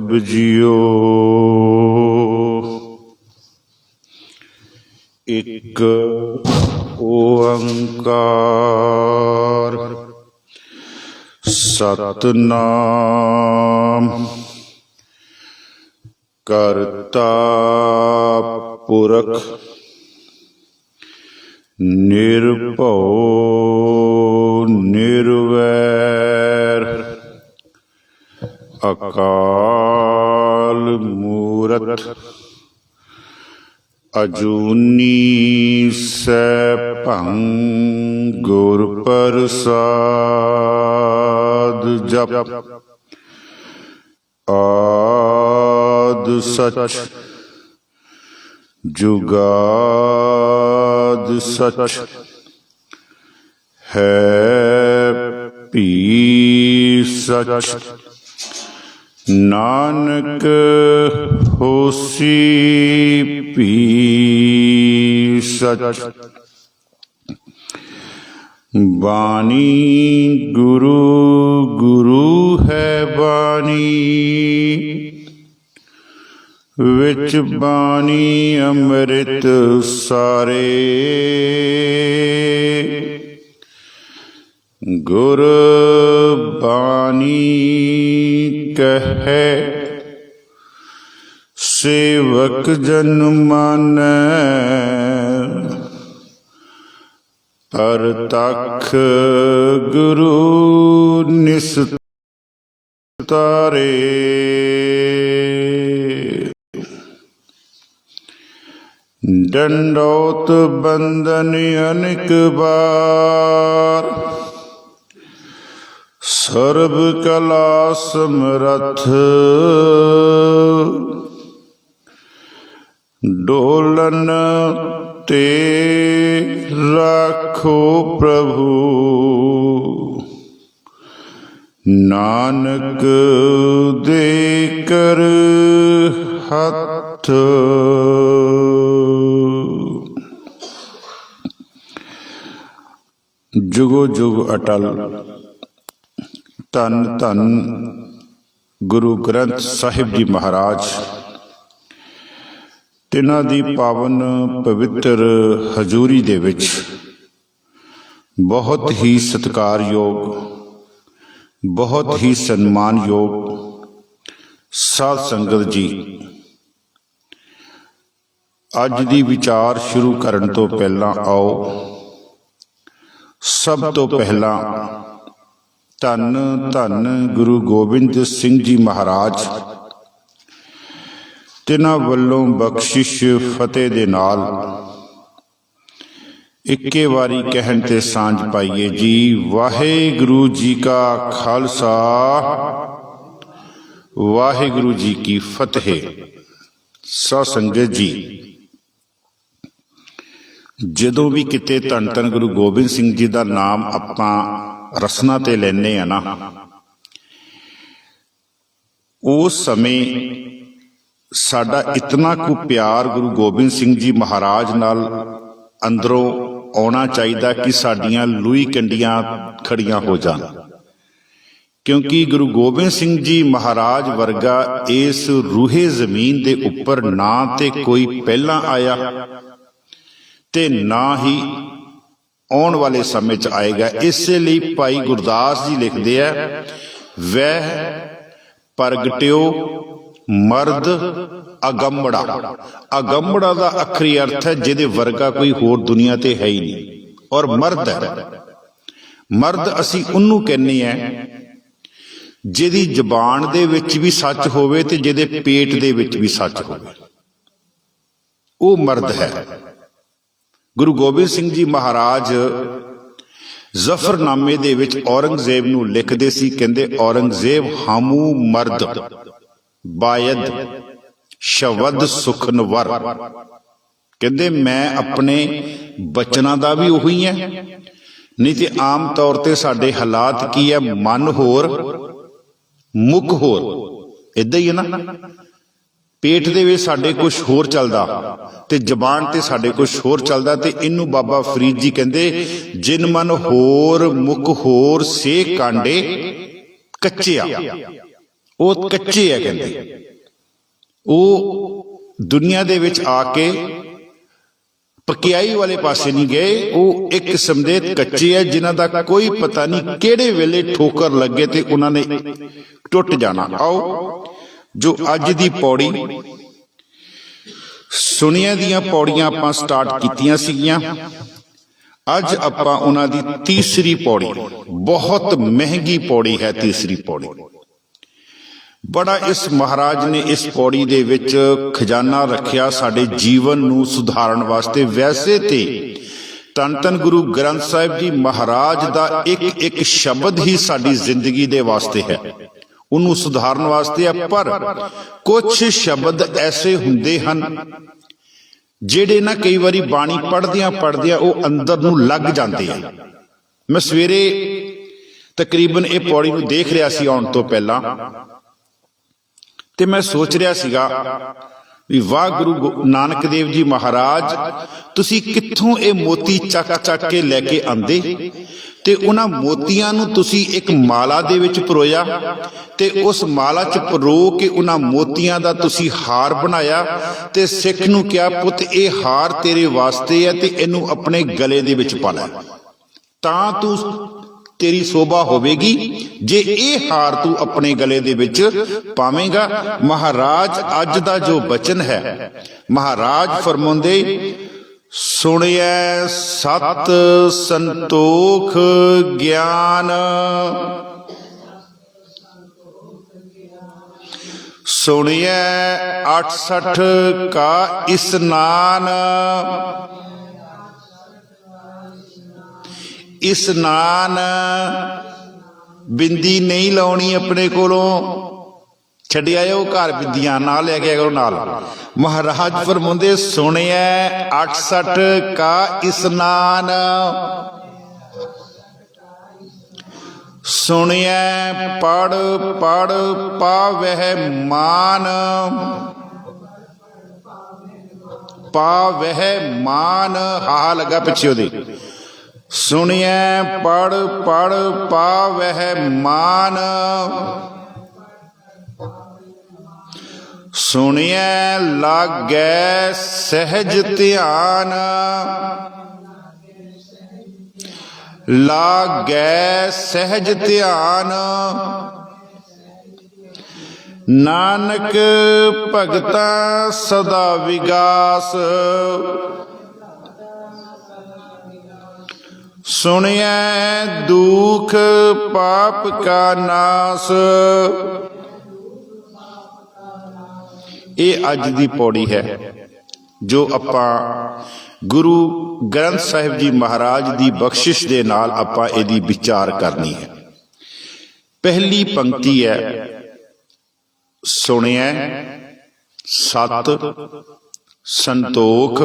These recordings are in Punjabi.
ਸਾਹਿਬ ਜੀਓ। ਇੱਕ ਓੰਕਾਰ ਸਤਿਨਾਮ ਕਰਤਾ ਪੁਰਖ ਨਿਰਭਉ ਨਿਰਵੈਰ ਅਕਾਲ ਮੂਰਤ ਅਜੂਨੀ ਸੈਭੰ ਗੁਰ ਪ੍ਰਸਾਦ ਜਪ। ਆਦਿ ਸਚ ਜੁਗਾਦ ਸਚ ਹੈ ਭੀ ਸਚ। ਨਾਨਕ ਹੋਸੀ ਭੀ ਸਚ। ਬਾਣੀ ਗੁਰੂ ਗੁਰੂ ਹੈ ਬਾਣੀ ਵਿੱਚ ਬਾਣੀ ਅੰਮ੍ਰਿਤ ਸਾਰੇ। ਗੁਰ ਬਾਣੀ ਕਹੈ ਸੇਵਕ ਜਨ ਮਾਨੈ। ਪਰਤਖ ਗੁਰੂ ਨਿਸਤਾਰੇ। ਡੰਡੌਤ ਬੰਦਨ ਅਨੇਕ ਬਾਰ ਸਰਬ ਕਲਾ ਸਮਰੱਥ। ਡੋਲਨ ਤੇ ਰਾਖੋ ਪ੍ਰਭੂ ਨਾਨਕ ਦੇ ਕਰ ਹੱਥ। ਜੁਗੋ ਜੁਗ ਅਟਲ। ਧੰਨ ਧੰਨ ਗੁਰੂ ਗ੍ਰੰਥ ਸਾਹਿਬ ਜੀ ਮਹਾਰਾਜ। ਤਿਨਾਂ ਦੀ ਪਾਵਨ ਪਵਿੱਤਰ ਹਜ਼ੂਰੀ ਦੇ ਵਿੱਚ ਬਹੁਤ ਹੀ ਸਤਿਕਾਰਯੋਗ, ਬਹੁਤ ਹੀ ਸਨਮਾਨਯੋਗ ਸਾਧ ਸੰਗਤ ਜੀ, ਅੱਜ ਦੀ ਵਿਚਾਰ ਸ਼ੁਰੂ ਕਰਨ ਤੋਂ ਪਹਿਲਾਂ ਆਓ ਸਭ ਤੋਂ ਪਹਿਲਾਂ ਧੰਨ ਧੰਨ ਗੁਰੂ ਗੋਬਿੰਦ ਸਿੰਘ ਜੀ ਮਹਾਰਾਜ ਤਿਨਾਂ ਵੱਲੋਂ ਬਖਸ਼ਿਸ਼ ਫਤਿਹ ਦੇ ਨਾਲ ਇੱਕੇ ਵਾਰੀ ਕਹਿਣ ਤੇ ਸਾਂਝ ਪਾਈਏ ਜੀ। ਵਾਹਿਗੁਰੂ ਜੀ ਕਾ ਖਾਲਸਾ, ਵਾਹਿਗੁਰੂ ਜੀ ਕੀ ਫਤਿਹ। ਸਾਧ ਸੰਗਤ ਜੀ, ਜਦੋਂ ਵੀ ਕਿਤੇ ਧੰਨ ਧੰਨ ਗੁਰੂ ਗੋਬਿੰਦ ਸਿੰਘ ਜੀ ਦਾ ਨਾਮ ਆਪਾਂ ਰਸਨਾ ਤੇ ਲੈਂਦੇ ਆ ਨਾ, ਉਸ ਸਮੇਂ ਸਾਡਾ ਇਤਨਾ ਕੁ ਪਿਆਰ ਗੁਰੂ ਗੋਬਿੰਦ ਸਿੰਘ ਜੀ ਮਹਾਰਾਜ ਨਾਲ ਅੰਦਰੋਂ ਆਉਣਾ ਚਾਹੀਦਾ ਕਿ ਸਾਡੀਆਂ ਲੂਈ ਕੰਡੀਆਂ ਖੜੀਆਂ ਹੋ ਜਾਣ। ਕਿਉਂਕਿ ਗੁਰੂ ਗੋਬਿੰਦ ਸਿੰਘ ਜੀ ਮਹਾਰਾਜ ਵਰਗਾ ਇਸ ਰੂਹੇ ਜ਼ਮੀਨ ਦੇ ਉੱਪਰ ਨਾ ਤੇ ਕੋਈ ਪਹਿਲਾਂ ਆਇਆ ਤੇ ਨਾ ਹੀ ਆਉਣ ਵਾਲੇ ਸਮੇਂ 'ਚ ਆਏਗਾ। ਇਸੇ ਲਈ ਭਾਈ ਗੁਰਦਾਸ ਜੀ ਲਿਖਦੇ ਆ, ਵਹਿ ਪ੍ਰਗਟਿਓ ਮਰਦ ਅਗੰਮੜਾ। ਅਗੰਮੜਾ ਦਾ ਅੱਖਰੀ ਅਰਥ ਹੈ ਜਿਹਦੇ ਵਰਗਾ ਕੋਈ ਹੋਰ ਦੁਨੀਆ ਤੇ ਹੈ ਹੀ ਨਹੀਂ, ਔਰ ਮਰਦ ਹੈ। ਮਰਦ ਅਸੀਂ ਉਹਨੂੰ ਕਹਿੰਦੇ ਆ ਜਿਹਦੀ ਜ਼ਬਾਨ ਦੇ ਵਿੱਚ ਵੀ ਸੱਚ ਹੋਵੇ ਤੇ ਜਿਹਦੇ ਪੇਟ ਦੇ ਵਿੱਚ ਵੀ ਸੱਚ ਹੋਵੇ, ਉਹ ਮਰਦ ਹੈ। ਗੁਰੂ ਗੋਬਿੰਦ ਸਿੰਘ ਜੀ ਮਹਾਰਾਜ ਜ਼ਫਰਨਾਮੇ ਦੇ ਵਿੱਚ ਔਰੰਗਜ਼ੇਬ ਨੂੰ ਲਿਖਦੇ ਸੀ, ਕਹਿੰਦੇ ਔਰੰਗਜ਼ੇਬ ਹਾਮੂ ਮਰਦ ਬਾਇਦ ਸ਼ਬਦ ਸੁਖਨਵਰ। ਕਹਿੰਦੇ ਮੈਂ ਆਪਣੇ ਬਚਨਾਂ ਦਾ ਵੀ ਉਹੀ ਹੈ। ਨਹੀਂ ਤੇ ਆਮ ਤੌਰ ਤੇ ਸਾਡੇ ਹਾਲਾਤ ਕੀ ਹੈ, ਮਨ ਹੋਰ ਮੁੱਖ ਹੋਰ, ਏਦਾਂ ਹੀ ਹੈ ਨਾ। ਪੇਟ ਦੇ ਵਿੱਚ ਸਾਡੇ ਕੁਝ ਹੋਰ ਚੱਲਦਾ ਤੇ ਜ਼ਬਾਨ ਤੇ ਸਾਡੇ ਕੁਝ ਹੋਰ ਚੱਲਦਾ। ਤੇ ਇਹਨੂੰ ਬਾਬਾ ਫਰੀਦ ਜੀ ਕਹਿੰਦੇ, ਜਿਨ ਮਨ ਹੋਰ ਮੁੱਖ ਹੋਰ ਸੇ ਕਾਂਡੇ ਕੱਚਿਆ। ਉਹ ਕੱਚੇ ਆ ਕਹਿੰਦੇ। ਉਹ ਦੁਨੀਆ ਦੇ ਵਿੱਚ ਆ ਕੇ ਪਕਿਆਈ ਵਾਲੇ ਪਾਸੇ ਨਹੀਂ ਗਏ। ਉਹ ਇੱਕ ਕਿਸਮ ਦੇ ਕੱਚੇ ਆ ਜਿਨ੍ਹਾਂ ਦਾ ਕੋਈ ਪਤਾ ਨਹੀਂ ਕਿਹੜੇ ਵੇਲੇ ਠੋਕਰ ਲੱਗੇ ਤੇ ਉਹਨਾਂ ਨੇ ਟੁੱਟ ਜਾਣਾ। ਆਓ ਜੋ ਅੱਜ ਦੀ ਪੌੜੀ ਸੁਣੀਆਂ ਦੀਆਂ ਪੌੜੀਆਂ ਆਪਾਂ ਸਟਾਰਟ ਕੀਤੀਆਂ ਸੀਗੀਆਂ, ਅੱਜ ਆਪਾਂ ਉਹਨਾਂ ਦੀ ਤੀਸਰੀ ਪੌੜੀ, ਬਹੁਤ ਮਹਿੰਗੀ ਪੌੜੀ ਹੈ ਤੀਸਰੀ ਪੌੜੀ। ਬੜਾ ਇਸ ਮਹਾਰਾਜ ਨੇ ਇਸ ਪੌੜੀ ਦੇ ਵਿੱਚ ਖਜ਼ਾਨਾ ਰੱਖਿਆ ਸਾਡੇ ਜੀਵਨ ਨੂੰ ਸੁਧਾਰਨ ਵਾਸਤੇ। ਵੈਸੇ ਤੇ ਧੰਨ ਧੰਨ ਗੁਰੂ ਗ੍ਰੰਥ ਸਾਹਿਬ ਜੀ ਮਹਾਰਾਜ ਦਾ ਇੱਕ ਇੱਕ ਸ਼ਬਦ ਹੀ ਸਾਡੀ ਜ਼ਿੰਦਗੀ ਦੇ ਵਾਸਤੇ ਹੈ, ਉਹਨੂੰ ਸੁਧਾਰਨ ਵਾਸਤੇ ਹੈ। ਪਰ ਕੁਝ ਸ਼ਬਦ ਐਸੇ ਹੁੰਦੇ ਹਨ ਜਿਹੜੇ ਨਾ ਕਈ ਵਾਰੀ ਬਾਣੀ ਪੜ੍ਹਦਿਆਂ ਪੜ੍ਹਦਿਆਂ ਉਹ ਅੰਦਰ ਨੂੰ ਲੱਗ ਜਾਂਦੇ ਆ। ਮੈਂ ਸਵੇਰੇ ਤਕਰੀਬਨ ਇਹ ਪੌੜੀ ਨੂੰ ਦੇਖ ਰਿਹਾ ਸੀ ਆਉਣ ਤੋਂ ਪਹਿਲਾਂ, ਤੇ ਮੈਂ ਸੋਚ ਰਿਹਾ ਸੀਗਾ ਵੀ ਵਾਹ ਗੁਰੂ ਨਾਨਕ ਦੇਵ ਜੀ ਮਹਾਰਾਜ, ਤੁਸੀਂ ਕਿੱਥੋਂ ਇਹ ਮੋਤੀ ਚੱਕ ਚੱਕ ਕੇ ਲੈ ਕੇ ਆਂਦੇ ਤੇ ਉਹਨਾਂ ਮੋਤੀਆਂ ਨੂੰ ਤੁਸੀਂ ਇੱਕ ਮਾਲਾ ਦੇ ਵਿੱਚ ਪਰੋਇਆ ਤੇ ਉਸ ਮਾਲਾ 'ਚ ਪਰੋ ਕੇ ਉਹਨਾਂ ਮੋਤੀਆਂ ਦਾ ਤੁਸੀਂ ਹਾਰ ਬਣਾਇਆ ਤੇ ਸਿੱਖ ਨੂੰ ਕਿਹਾ, ਪੁੱਤ ਇਹ ਹਾਰ ਤੇਰੇ ਵਾਸਤੇ ਹੈ ਤੇ ਇਹਨੂੰ ਆਪਣੇ ਗਲੇ ਦੇ ਵਿੱਚ ਪਾ ਲੈ, ਤਾਂ ਤੂੰ ਤੇਰੀ ਸੋਭਾ ਹੋਵੇਗੀ ਜੇ ਇਹ ਹਾਰ ਤੂੰ ਆਪਣੇ ਗਲੇ ਦੇ ਵਿੱਚ ਪਾਵੇਂਗਾ। ਮਹਾਰਾਜ ਅੱਜ ਦਾ ਜੋ ਬਚਨ ਹੈ, ਮਹਾਰਾਜ ਫਰਮਾਉਂਦੇ, ਸੁਣਿਐ ਸਤ ਸੰਤੋਖ ਗਿਆਨ, ਸੁਣਿਐ 68 ਕਾ ਇਸਨਾਨ, ਇਸਨਾਨ ਬਿੰਦੀ ਨਹੀਂ ਲਾਉਣੀ ਆਪਣੇ ਕੋਲੋਂ, ਛੱਡ ਆਇਓ ਘਰ ਬਿੰਦੀਆਂ ਨਾਲ ਲੈ ਕੇ ਆਇਓ ਨਾਲ। ਮਹਾਰਾਜ ਫਰਮਾਉਂਦੇ, ਸੁਣਿਐ 68 ਕਾ ਇਸਨਾਨ, ਸੁਣਿਐ ਪੜ ਪੜ ਪਾਵਹਿ ਮਾਨ, ਪਾਵਹਿ ਮਾਨ, ਹਾ ਲੱਗਾ ਪਿੱਛੇ ਉਹਦੇ। ਸੁਣਿਐ ਪੜ ਪੜ ਪਾਵਹਿ ਮਾਨ, ਸੁਣਿਐ ਲਾਗੈ ਸਹਿਜ ਧਿਆਨ, ਲਾਗੈ ਸਹਿਜ ਧਿਆਨ, ਨਾਨਕ ਭਗਤਾ ਸਦਾ ਵਿਗਾਸ, ਸੁਣਿਐ ਦੁਖ ਪਾਪ ਕਾ ਨਾਸ। ਇਹ ਅੱਜ ਦੀ ਪੌੜੀ ਹੈ ਜੋ ਆਪਾਂ ਗੁਰੂ ਗ੍ਰੰਥ ਸਾਹਿਬ ਜੀ ਮਹਾਰਾਜ ਦੀ ਬਖਸ਼ਿਸ਼ ਦੇ ਨਾਲ ਆਪਾਂ ਇਹਦੀ ਵਿਚਾਰ ਕਰਨੀ ਹੈ। ਪਹਿਲੀ ਪੰਕਤੀ ਹੈ, ਸੁਣਿਐ ਸਤ ਸੰਤੋਖ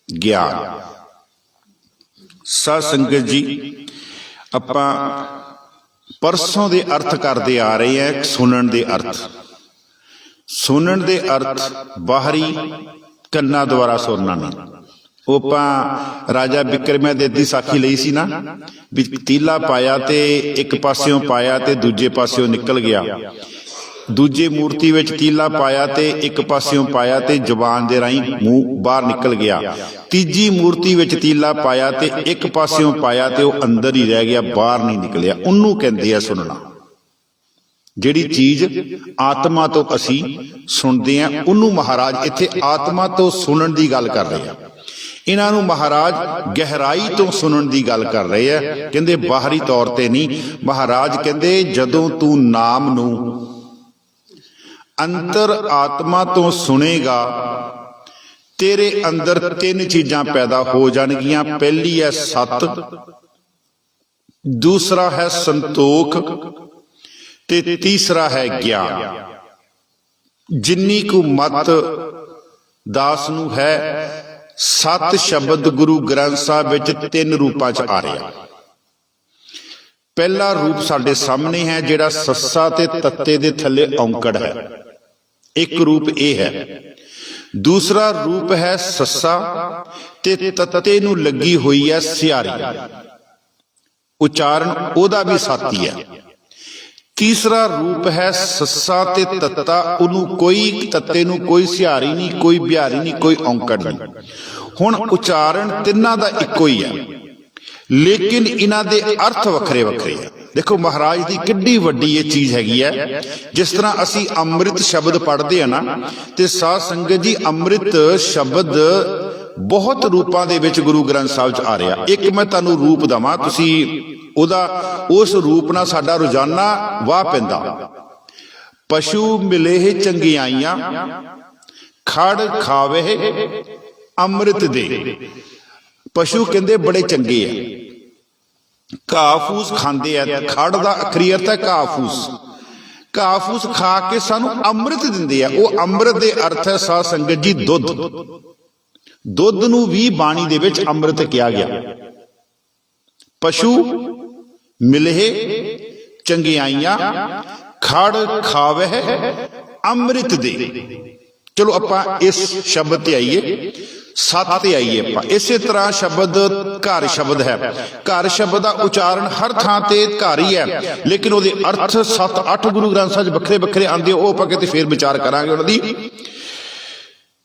ਗਿਆਨ। ਸਾਧ ਸੰਗਤ ਜੀ, ਆਪਾਂ ਪਰਸੋਂ ਦੇ ਅਰਥ ਕਰਦੇ ਆ ਰਹੇ ਹਾਂ ਸੁਣਨ ਦੇ ਅਰਥ। ਸੁਣਨ ਦੇ ਅਰਥ ਬਾਹਰੀ ਕੰਨਾਂ ਦੁਆਰਾ ਸੁਣਨਾ ਨਹੀਂ। ਉਹ ਆਪਾਂ ਰਾਜਾ ਬਿਕਰਮਾ ਦੀ ਸਾਖੀ ਲਈ ਸੀ ਨਾ, ਵੀ ਤੀਲਾ ਪਾਇਆ ਤੇ ਇੱਕ ਪਾਸਿਓਂ ਪਾਇਆ ਤੇ ਦੂਜੇ ਪਾਸਿਓਂ ਨਿਕਲ ਗਿਆ। ਦੂਜੇ ਮੂਰਤੀ ਵਿੱਚ ਤੀਲਾ ਪਾਇਆ ਤੇ ਇੱਕ ਪਾਸਿਓਂ ਪਾਇਆ ਤੇ ਜ਼ੁਬਾਨ ਦੇ ਰਾਹੀਂ ਮੂੰਹ ਬਾਹਰ ਨਿਕਲ ਗਿਆ। ਤੀਜੀ ਮੂਰਤੀ ਵਿੱਚ ਤੀਲਾ ਪਾਇਆ ਤੇ ਇੱਕ ਪਾਸਿਓਂ ਪਾਇਆ ਤੇ ਉਹ ਅੰਦਰ ਹੀ ਰਹਿ ਗਿਆ, ਬਾਹਰ ਨਹੀਂ ਨਿਕਲਿਆ। ਉਹਨੂੰ ਕਹਿੰਦੇ ਆ ਸੁਣਨਾ। ਜਿਹੜੀ ਚੀਜ਼ ਆਤਮਾ ਤੋਂ ਅਸੀਂ ਸੁਣਦੇ ਹਾਂ ਉਹਨੂੰ ਮਹਾਰਾਜ ਇੱਥੇ ਆਤਮਾ ਤੋਂ ਸੁਣਨ ਦੀ ਗੱਲ ਕਰ ਰਹੇ ਆ। ਇਹਨਾਂ ਨੂੰ ਮਹਾਰਾਜ ਗਹਿਰਾਈ ਤੋਂ ਸੁਣਨ ਦੀ ਗੱਲ ਕਰ ਰਹੇ ਆ, ਕਹਿੰਦੇ ਬਾਹਰੀ ਤੌਰ ਤੇ ਨਹੀਂ। ਮਹਾਰਾਜ ਕਹਿੰਦੇ ਜਦੋਂ ਤੂੰ ਨਾਮ ਨੂੰ ਅੰਤਰ ਆਤਮਾ ਤੋਂ ਸੁਣੇਗਾ, ਤੇਰੇ ਅੰਦਰ ਤਿੰਨ ਚੀਜ਼ਾਂ ਪੈਦਾ ਹੋ ਜਾਣਗੀਆਂ। ਪਹਿਲੀ ਹੈ ਸਤ, ਦੂਸਰਾ ਹੈ ਸੰਤੋਖ ਤੇ ਤੀਸਰਾ ਹੈ ਗਿਆਨ। ਜਿੰਨੀ ਕੁ ਮਤ ਦਾਸ ਨੂੰ ਹੈ, ਸੱਤ ਸ਼ਬਦ ਗੁਰੂ ਗ੍ਰੰਥ ਸਾਹਿਬ ਵਿੱਚ ਤਿੰਨ ਰੂਪਾਂ 'ਚ ਆ ਰਿਹਾ। ਪਹਿਲਾ ਰੂਪ ਸਾਡੇ ਸਾਹਮਣੇ ਹੈ ਜਿਹੜਾ ਸੱਸਾ ਤੇ ਤੱਤੇ ਦੇ ਥੱਲੇ ਔਂਕੜ ਹੈ। ਇੱਕ ਰੂਪ ਇਹ ਹੈ। ਦੂਸਰਾ ਰੂਪ ਹੈ ਸੱਸਾ ਤੇ ਤੱਤੇ ਨੂੰ ਲੱਗੀ ਹੋਈ ਹੈ ਸਿਆਰੀ, ਉਚਾਰਨ ਉਹਦਾ ਵੀ ਸੱਤ ਹੀ ਹੈ। तीसरा रूप है सस्सा ते तत्ता, उन्होंने कोई तत्ते नूं कोई सिहारी नहीं, कोई बिहारी नहीं, कोई औंकड़ नहीं। हुण उचारण तिन्हां दा इक्को ही है, लेकिन इन्हां दे अर्थ वखरे वखरे है। देखो महाराज की किड्डी वड्डी ये चीज हैगी है। जिस तरह असी अमृत शब्द पढ़ते हैं ना, ते साध संगत जी अमृत शब्द बहुत रूपां दे विच गुरु ग्रंथ साहिब च आ रहा। एक मैं तुहानूं रूप दवां, तुसी ओदा उस रूप नाल साडा रोजाना वाह पैंदा। पशु मिले चंगियाइयां, खड़ खावे अमृत दे। पशु कहंदे बड़े चंगे है, घाह फूस खांदे है। खड़ दा अखरी अर्थ है घाह फूस। घाह फूस खा के सानू अमृत दिंदे है। वो अमृत दे अर्थ है साध संगत जी दुध। दुध नूं भी बाणी दे विच अमृत कहा गया। पशु मिले चंगियाइयां, खड़ खावे अमृत दे। चलो आपां इस शब्द ते आईए, सत ते आईए आपां। इसे तरह शब्द घर शब्द है। घर शब्द का उचारण हर थां ते घर ही है, लेकिन वो अर्थ 7-8 गुरु ग्रंथ साहिब बखरे बखरे आंदे। वो आपां किते फिर विचार करांगे उन्हां दी।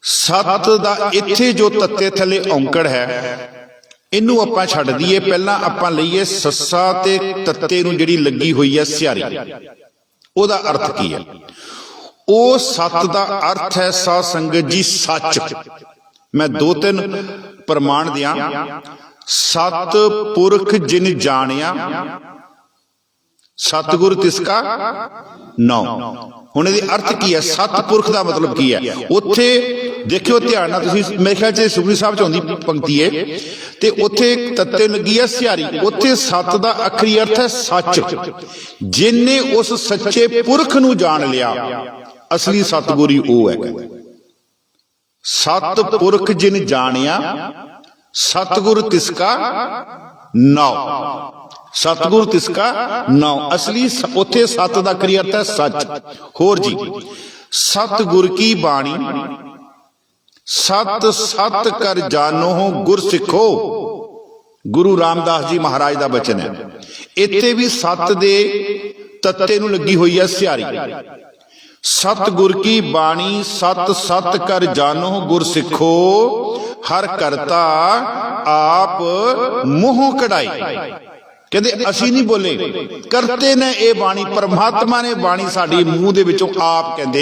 सत दा इत्थे जो तत्ते थले औंकड़ है, इनू आपां छड्ड दईए। पहलां आपां लईए सस्सा ते तत्ते नूं जिहड़ी लगी हुई है सिहारी, ओदा अर्थ की है? ओ सत दा अर्थ है साध संगत जी सच। मैं 2-3 प्रमाण दियां। सत पुरख जिन जानिया, सतगुर तिसका नौ। हुण इहदा अर्थ की है? सतपुरख का मतलब की है? उत्थे देखियो ध्यान नाल, तुसीं मेरे ख्याल च सुखमनी साहब च आउंदी पंक्ति है, ते उत्थे तत्ते लगी है सिहारी। उत्थे सत दा अखरी अर्थ है सच। जिन्ने उस सच्चे पुरख नूं जान लिया, असली सतगुरी वो है। सतपुरख जिन जानिया, सतगुर तिसका नौ। सतगुर तिसका नौ, असली उत्थे सत दा अखरी अर्थ है सच। होर जी, सतगुर की बाणी सत सत कर जानो गुर सिखो। गुरु रामदास जी महाराज का बचन है। इत्थे भी सत दे तत्ते नूं लगी हुई है सिहारी। सतगुर की बाणी सत सत कर जानो गुर सिखो, हर करता आप मोह कढ़ाई। कहते असी नहीं बोले, करते ने ये बाणी, परमात्मा ने बाणी साडी मूँह दे विचों आप कहते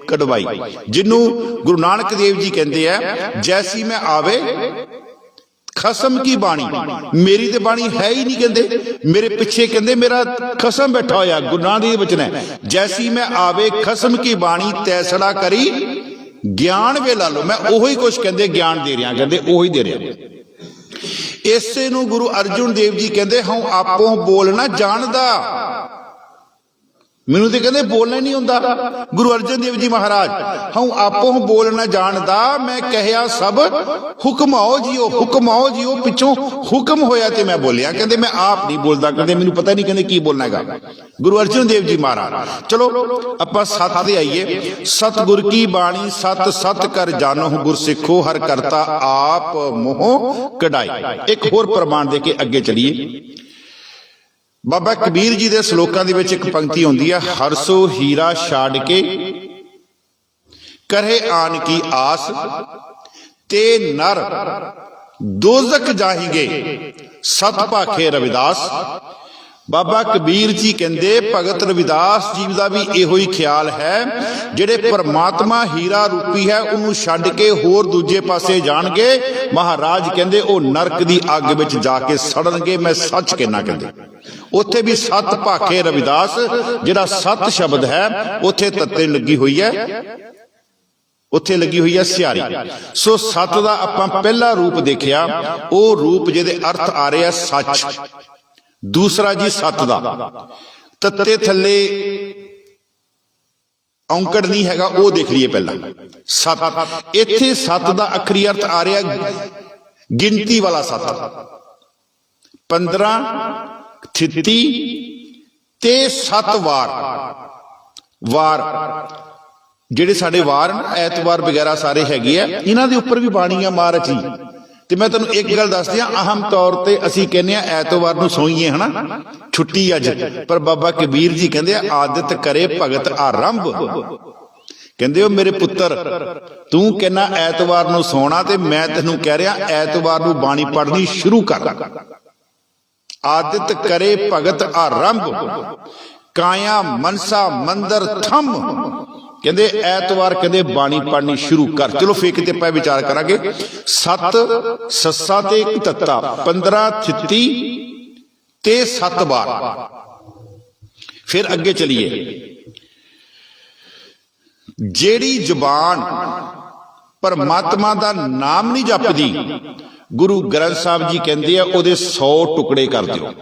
कढ़वाई। जिन्हों गुरु नानक देव जी कहते हैं, जैसी मैं आवे खसम की बाणी। मेरी तो बाणी है ही नहीं, कहते मेरे पिछे कहते मेरा खसम बैठा होया। गुरु नानक देव वचन है, जैसी मैं आवे खसम की बाणी, तैसड़ा करी ज्ञान वे ला लो। मैं ओही कुछ कहते ज्ञान दे रहा, कहते ओही दे रहा। इसे नूं गुरु अर्जुन देव जी कहते, हूं आपों बोलना जानदा, मैनू तो कहते बोलना नहीं होंदा। गुरु अर्जन देव जी महाराज, हूं आपों बोलना जानदा, मैं कहया सब हुक्म आओ जियो। हुक्म आओ जियो, पिछों हुक्म होया ते मैं बोलिया। कहते मैं आप नहीं बोलता, कहते मैनू पता नहीं कहते की बोलना है। गुरु अर्जन देव जी महाराज। चलो आपां सत ते आईए। सतगुर की बाणी सत सत कर जानो गुर सिखो, हर करता आप मोह कढ़ाई। एक होर प्रमाण दे के अगे चलिए। बाबा कबीर जी के श्लोकां दे विच एक पंक्ति आउंदी है, हरसो हीरा छाड़ के करे आन की आस, ते नर दोजक जाहिगे सत भाखे रविदास। बाबा कबीर जी कहते भगत रविदास जी का भी इहो ही ख्याल है, जिहड़े परमात्मा हीरा रूपी है उन्होंने छड्ड के होर दूजे पासे जाणगे, महाराज कहते वो नरक की अग विच जाके सड़नगे। मैं सच कहना, कहते उत्थे भी सत भाखे रविदास, जिहड़ा सत शब्द है उत्थे तत्ते लगी हुई है, उत्थे लगी हुई है सिहारी। सो सत दा आपां पहला रूप देखिया, वो रूप जिहदे अर्थ आ रहे सच। दूसरा जी सत दा तत्ते थले औंकड़ नहीं हैगा, वो देख लीए पहला सत। इत्थे सत दा अखरी अर्थ आ रहा गिनती वाला सत। 15 33 ते 7 वार। वार ਜਿਹੜੇ ਸਾਡੇ ਵਾਰ ਐਤਵਾਰ ਵਗੈਰਾ ਸਾਰੇ ਹੈਗੇ ਆ, ਇਹਨਾਂ ਦੇ ਉੱਪਰ ਵੀ ਬਾਣੀ ਆ ਮਾਂ ਰਚੀ। ਤੇ ਮੈਂ ਤੁਹਾਨੂੰ ਇੱਕ ਗੱਲ ਦੱਸ ਦਿਆਂ, ਆਮ ਤੌਰ ਤੇ ਅਸੀਂ ਕਹਿੰਦੇ ਆ ਐਤਵਾਰ ਨੂੰ ਸੋਈਏ, ਹਨਾ, ਛੁੱਟੀ ਅੱਜ। ਪਰ ਬਾਬਾ ਕਬੀਰ ਜੀ ਕਹਿੰਦੇ ਆ, ਆਦਤ ਕਰੇ ਭਗਤ ਆਰੰਭ। ਕਹਿੰਦੇ ਉਹ ਮੇਰੇ ਪੁੱਤਰ, ਤੂੰ ਕਹਿੰਦਾ ਐਤਵਾਰ ਨੂੰ ਸੋਣਾ, ਤੇ ਮੈਂ ਤੈਨੂੰ ਕਹਿ ਰਿਹਾ ਐਤਵਾਰ ਨੂੰ ਬਾਣੀ ਪੜ੍ਹਨੀ ਸ਼ੁਰੂ ਕਰ। ਆਦਤ ਕਰੇ ਭਗਤ ਆਰੰਭ, ਕਾਇਆ ਮਨਸਾ ਮੰਦਰ ਥੰਮ। ਕਹਿੰਦੇ ਐਤਵਾਰ ਕਹਿੰਦੇ ਬਾਣੀ ਪੜ੍ਹਨੀ ਸ਼ੁਰੂ ਕਰ। ਚਲੋ ਫੇਰ ਕਿਤੇ ਆਪਾਂ ਵਿਚਾਰ ਕਰਾਂਗੇ। 7 ਸੱਸਾ ਤੇ 1 ਤੱਤਾ, 15 ਥਿੱਤੀ ਤੇ 7 ਵਾਰ। ਫਿਰ ਅੱਗੇ ਚਲੀਏ। ਜਿਹੜੀ ਜ਼ੁਬਾਨ ਪਰਮਾਤਮਾ ਦਾ ਨਾਮ ਨਹੀਂ ਜਪਦੀ, ਗੁਰੂ ਗ੍ਰੰਥ ਸਾਹਿਬ ਜੀ ਕਹਿੰਦੇ ਆ ਉਹਦੇ 100 ਟੁਕੜੇ ਕਰ ਦਿਓ।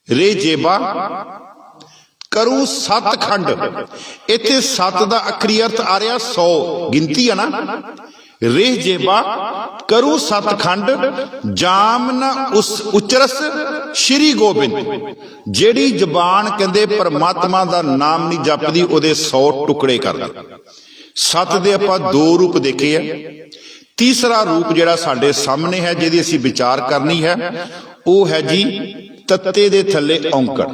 ਰੇ ਜੇਬਾ ਕਰੂ 7 ਖੰਡ। ਇੱਥੇ 7 ਦਾ ਅਖਰੀ ਅਰਥ ਆ ਰਿਹਾ 100, ਗਿਣਤੀ ਆ ਨਾ। ਰੇਹ ਜੇਬਾ ਕਰੂ 7 ਖੰਡ, ਜਾਮ ਨਾ ਉਸ ਉਚਰਸ ਸ਼੍ਰੀ ਗੋਬਿੰਦ। ਜਿਹੜੀ ਜ਼ਬਾਨ ਕਹਿੰਦੇ ਪਰਮਾਤਮਾ ਦਾ ਨਾਮ ਨਹੀਂ ਜਪਦੀ, ਉਹਦੇ 100 ਟੁਕੜੇ ਕਰ ਦੇ। 7 ਦੇ ਆਪਾਂ 2 ਰੂਪ ਦੇਖੇ ਆ। ਤੀਸਰਾ ਰੂਪ ਜਿਹੜਾ ਸਾਡੇ ਸਾਹਮਣੇ ਹੈ, ਜਿਹਦੀ ਅਸੀਂ ਵਿਚਾਰ ਕਰਨੀ ਹੈ, ਉਹ ਹੈ ਜੀ ਤੱਤੇ ਦੇ ਥੱਲੇ ਔਂਕੜ।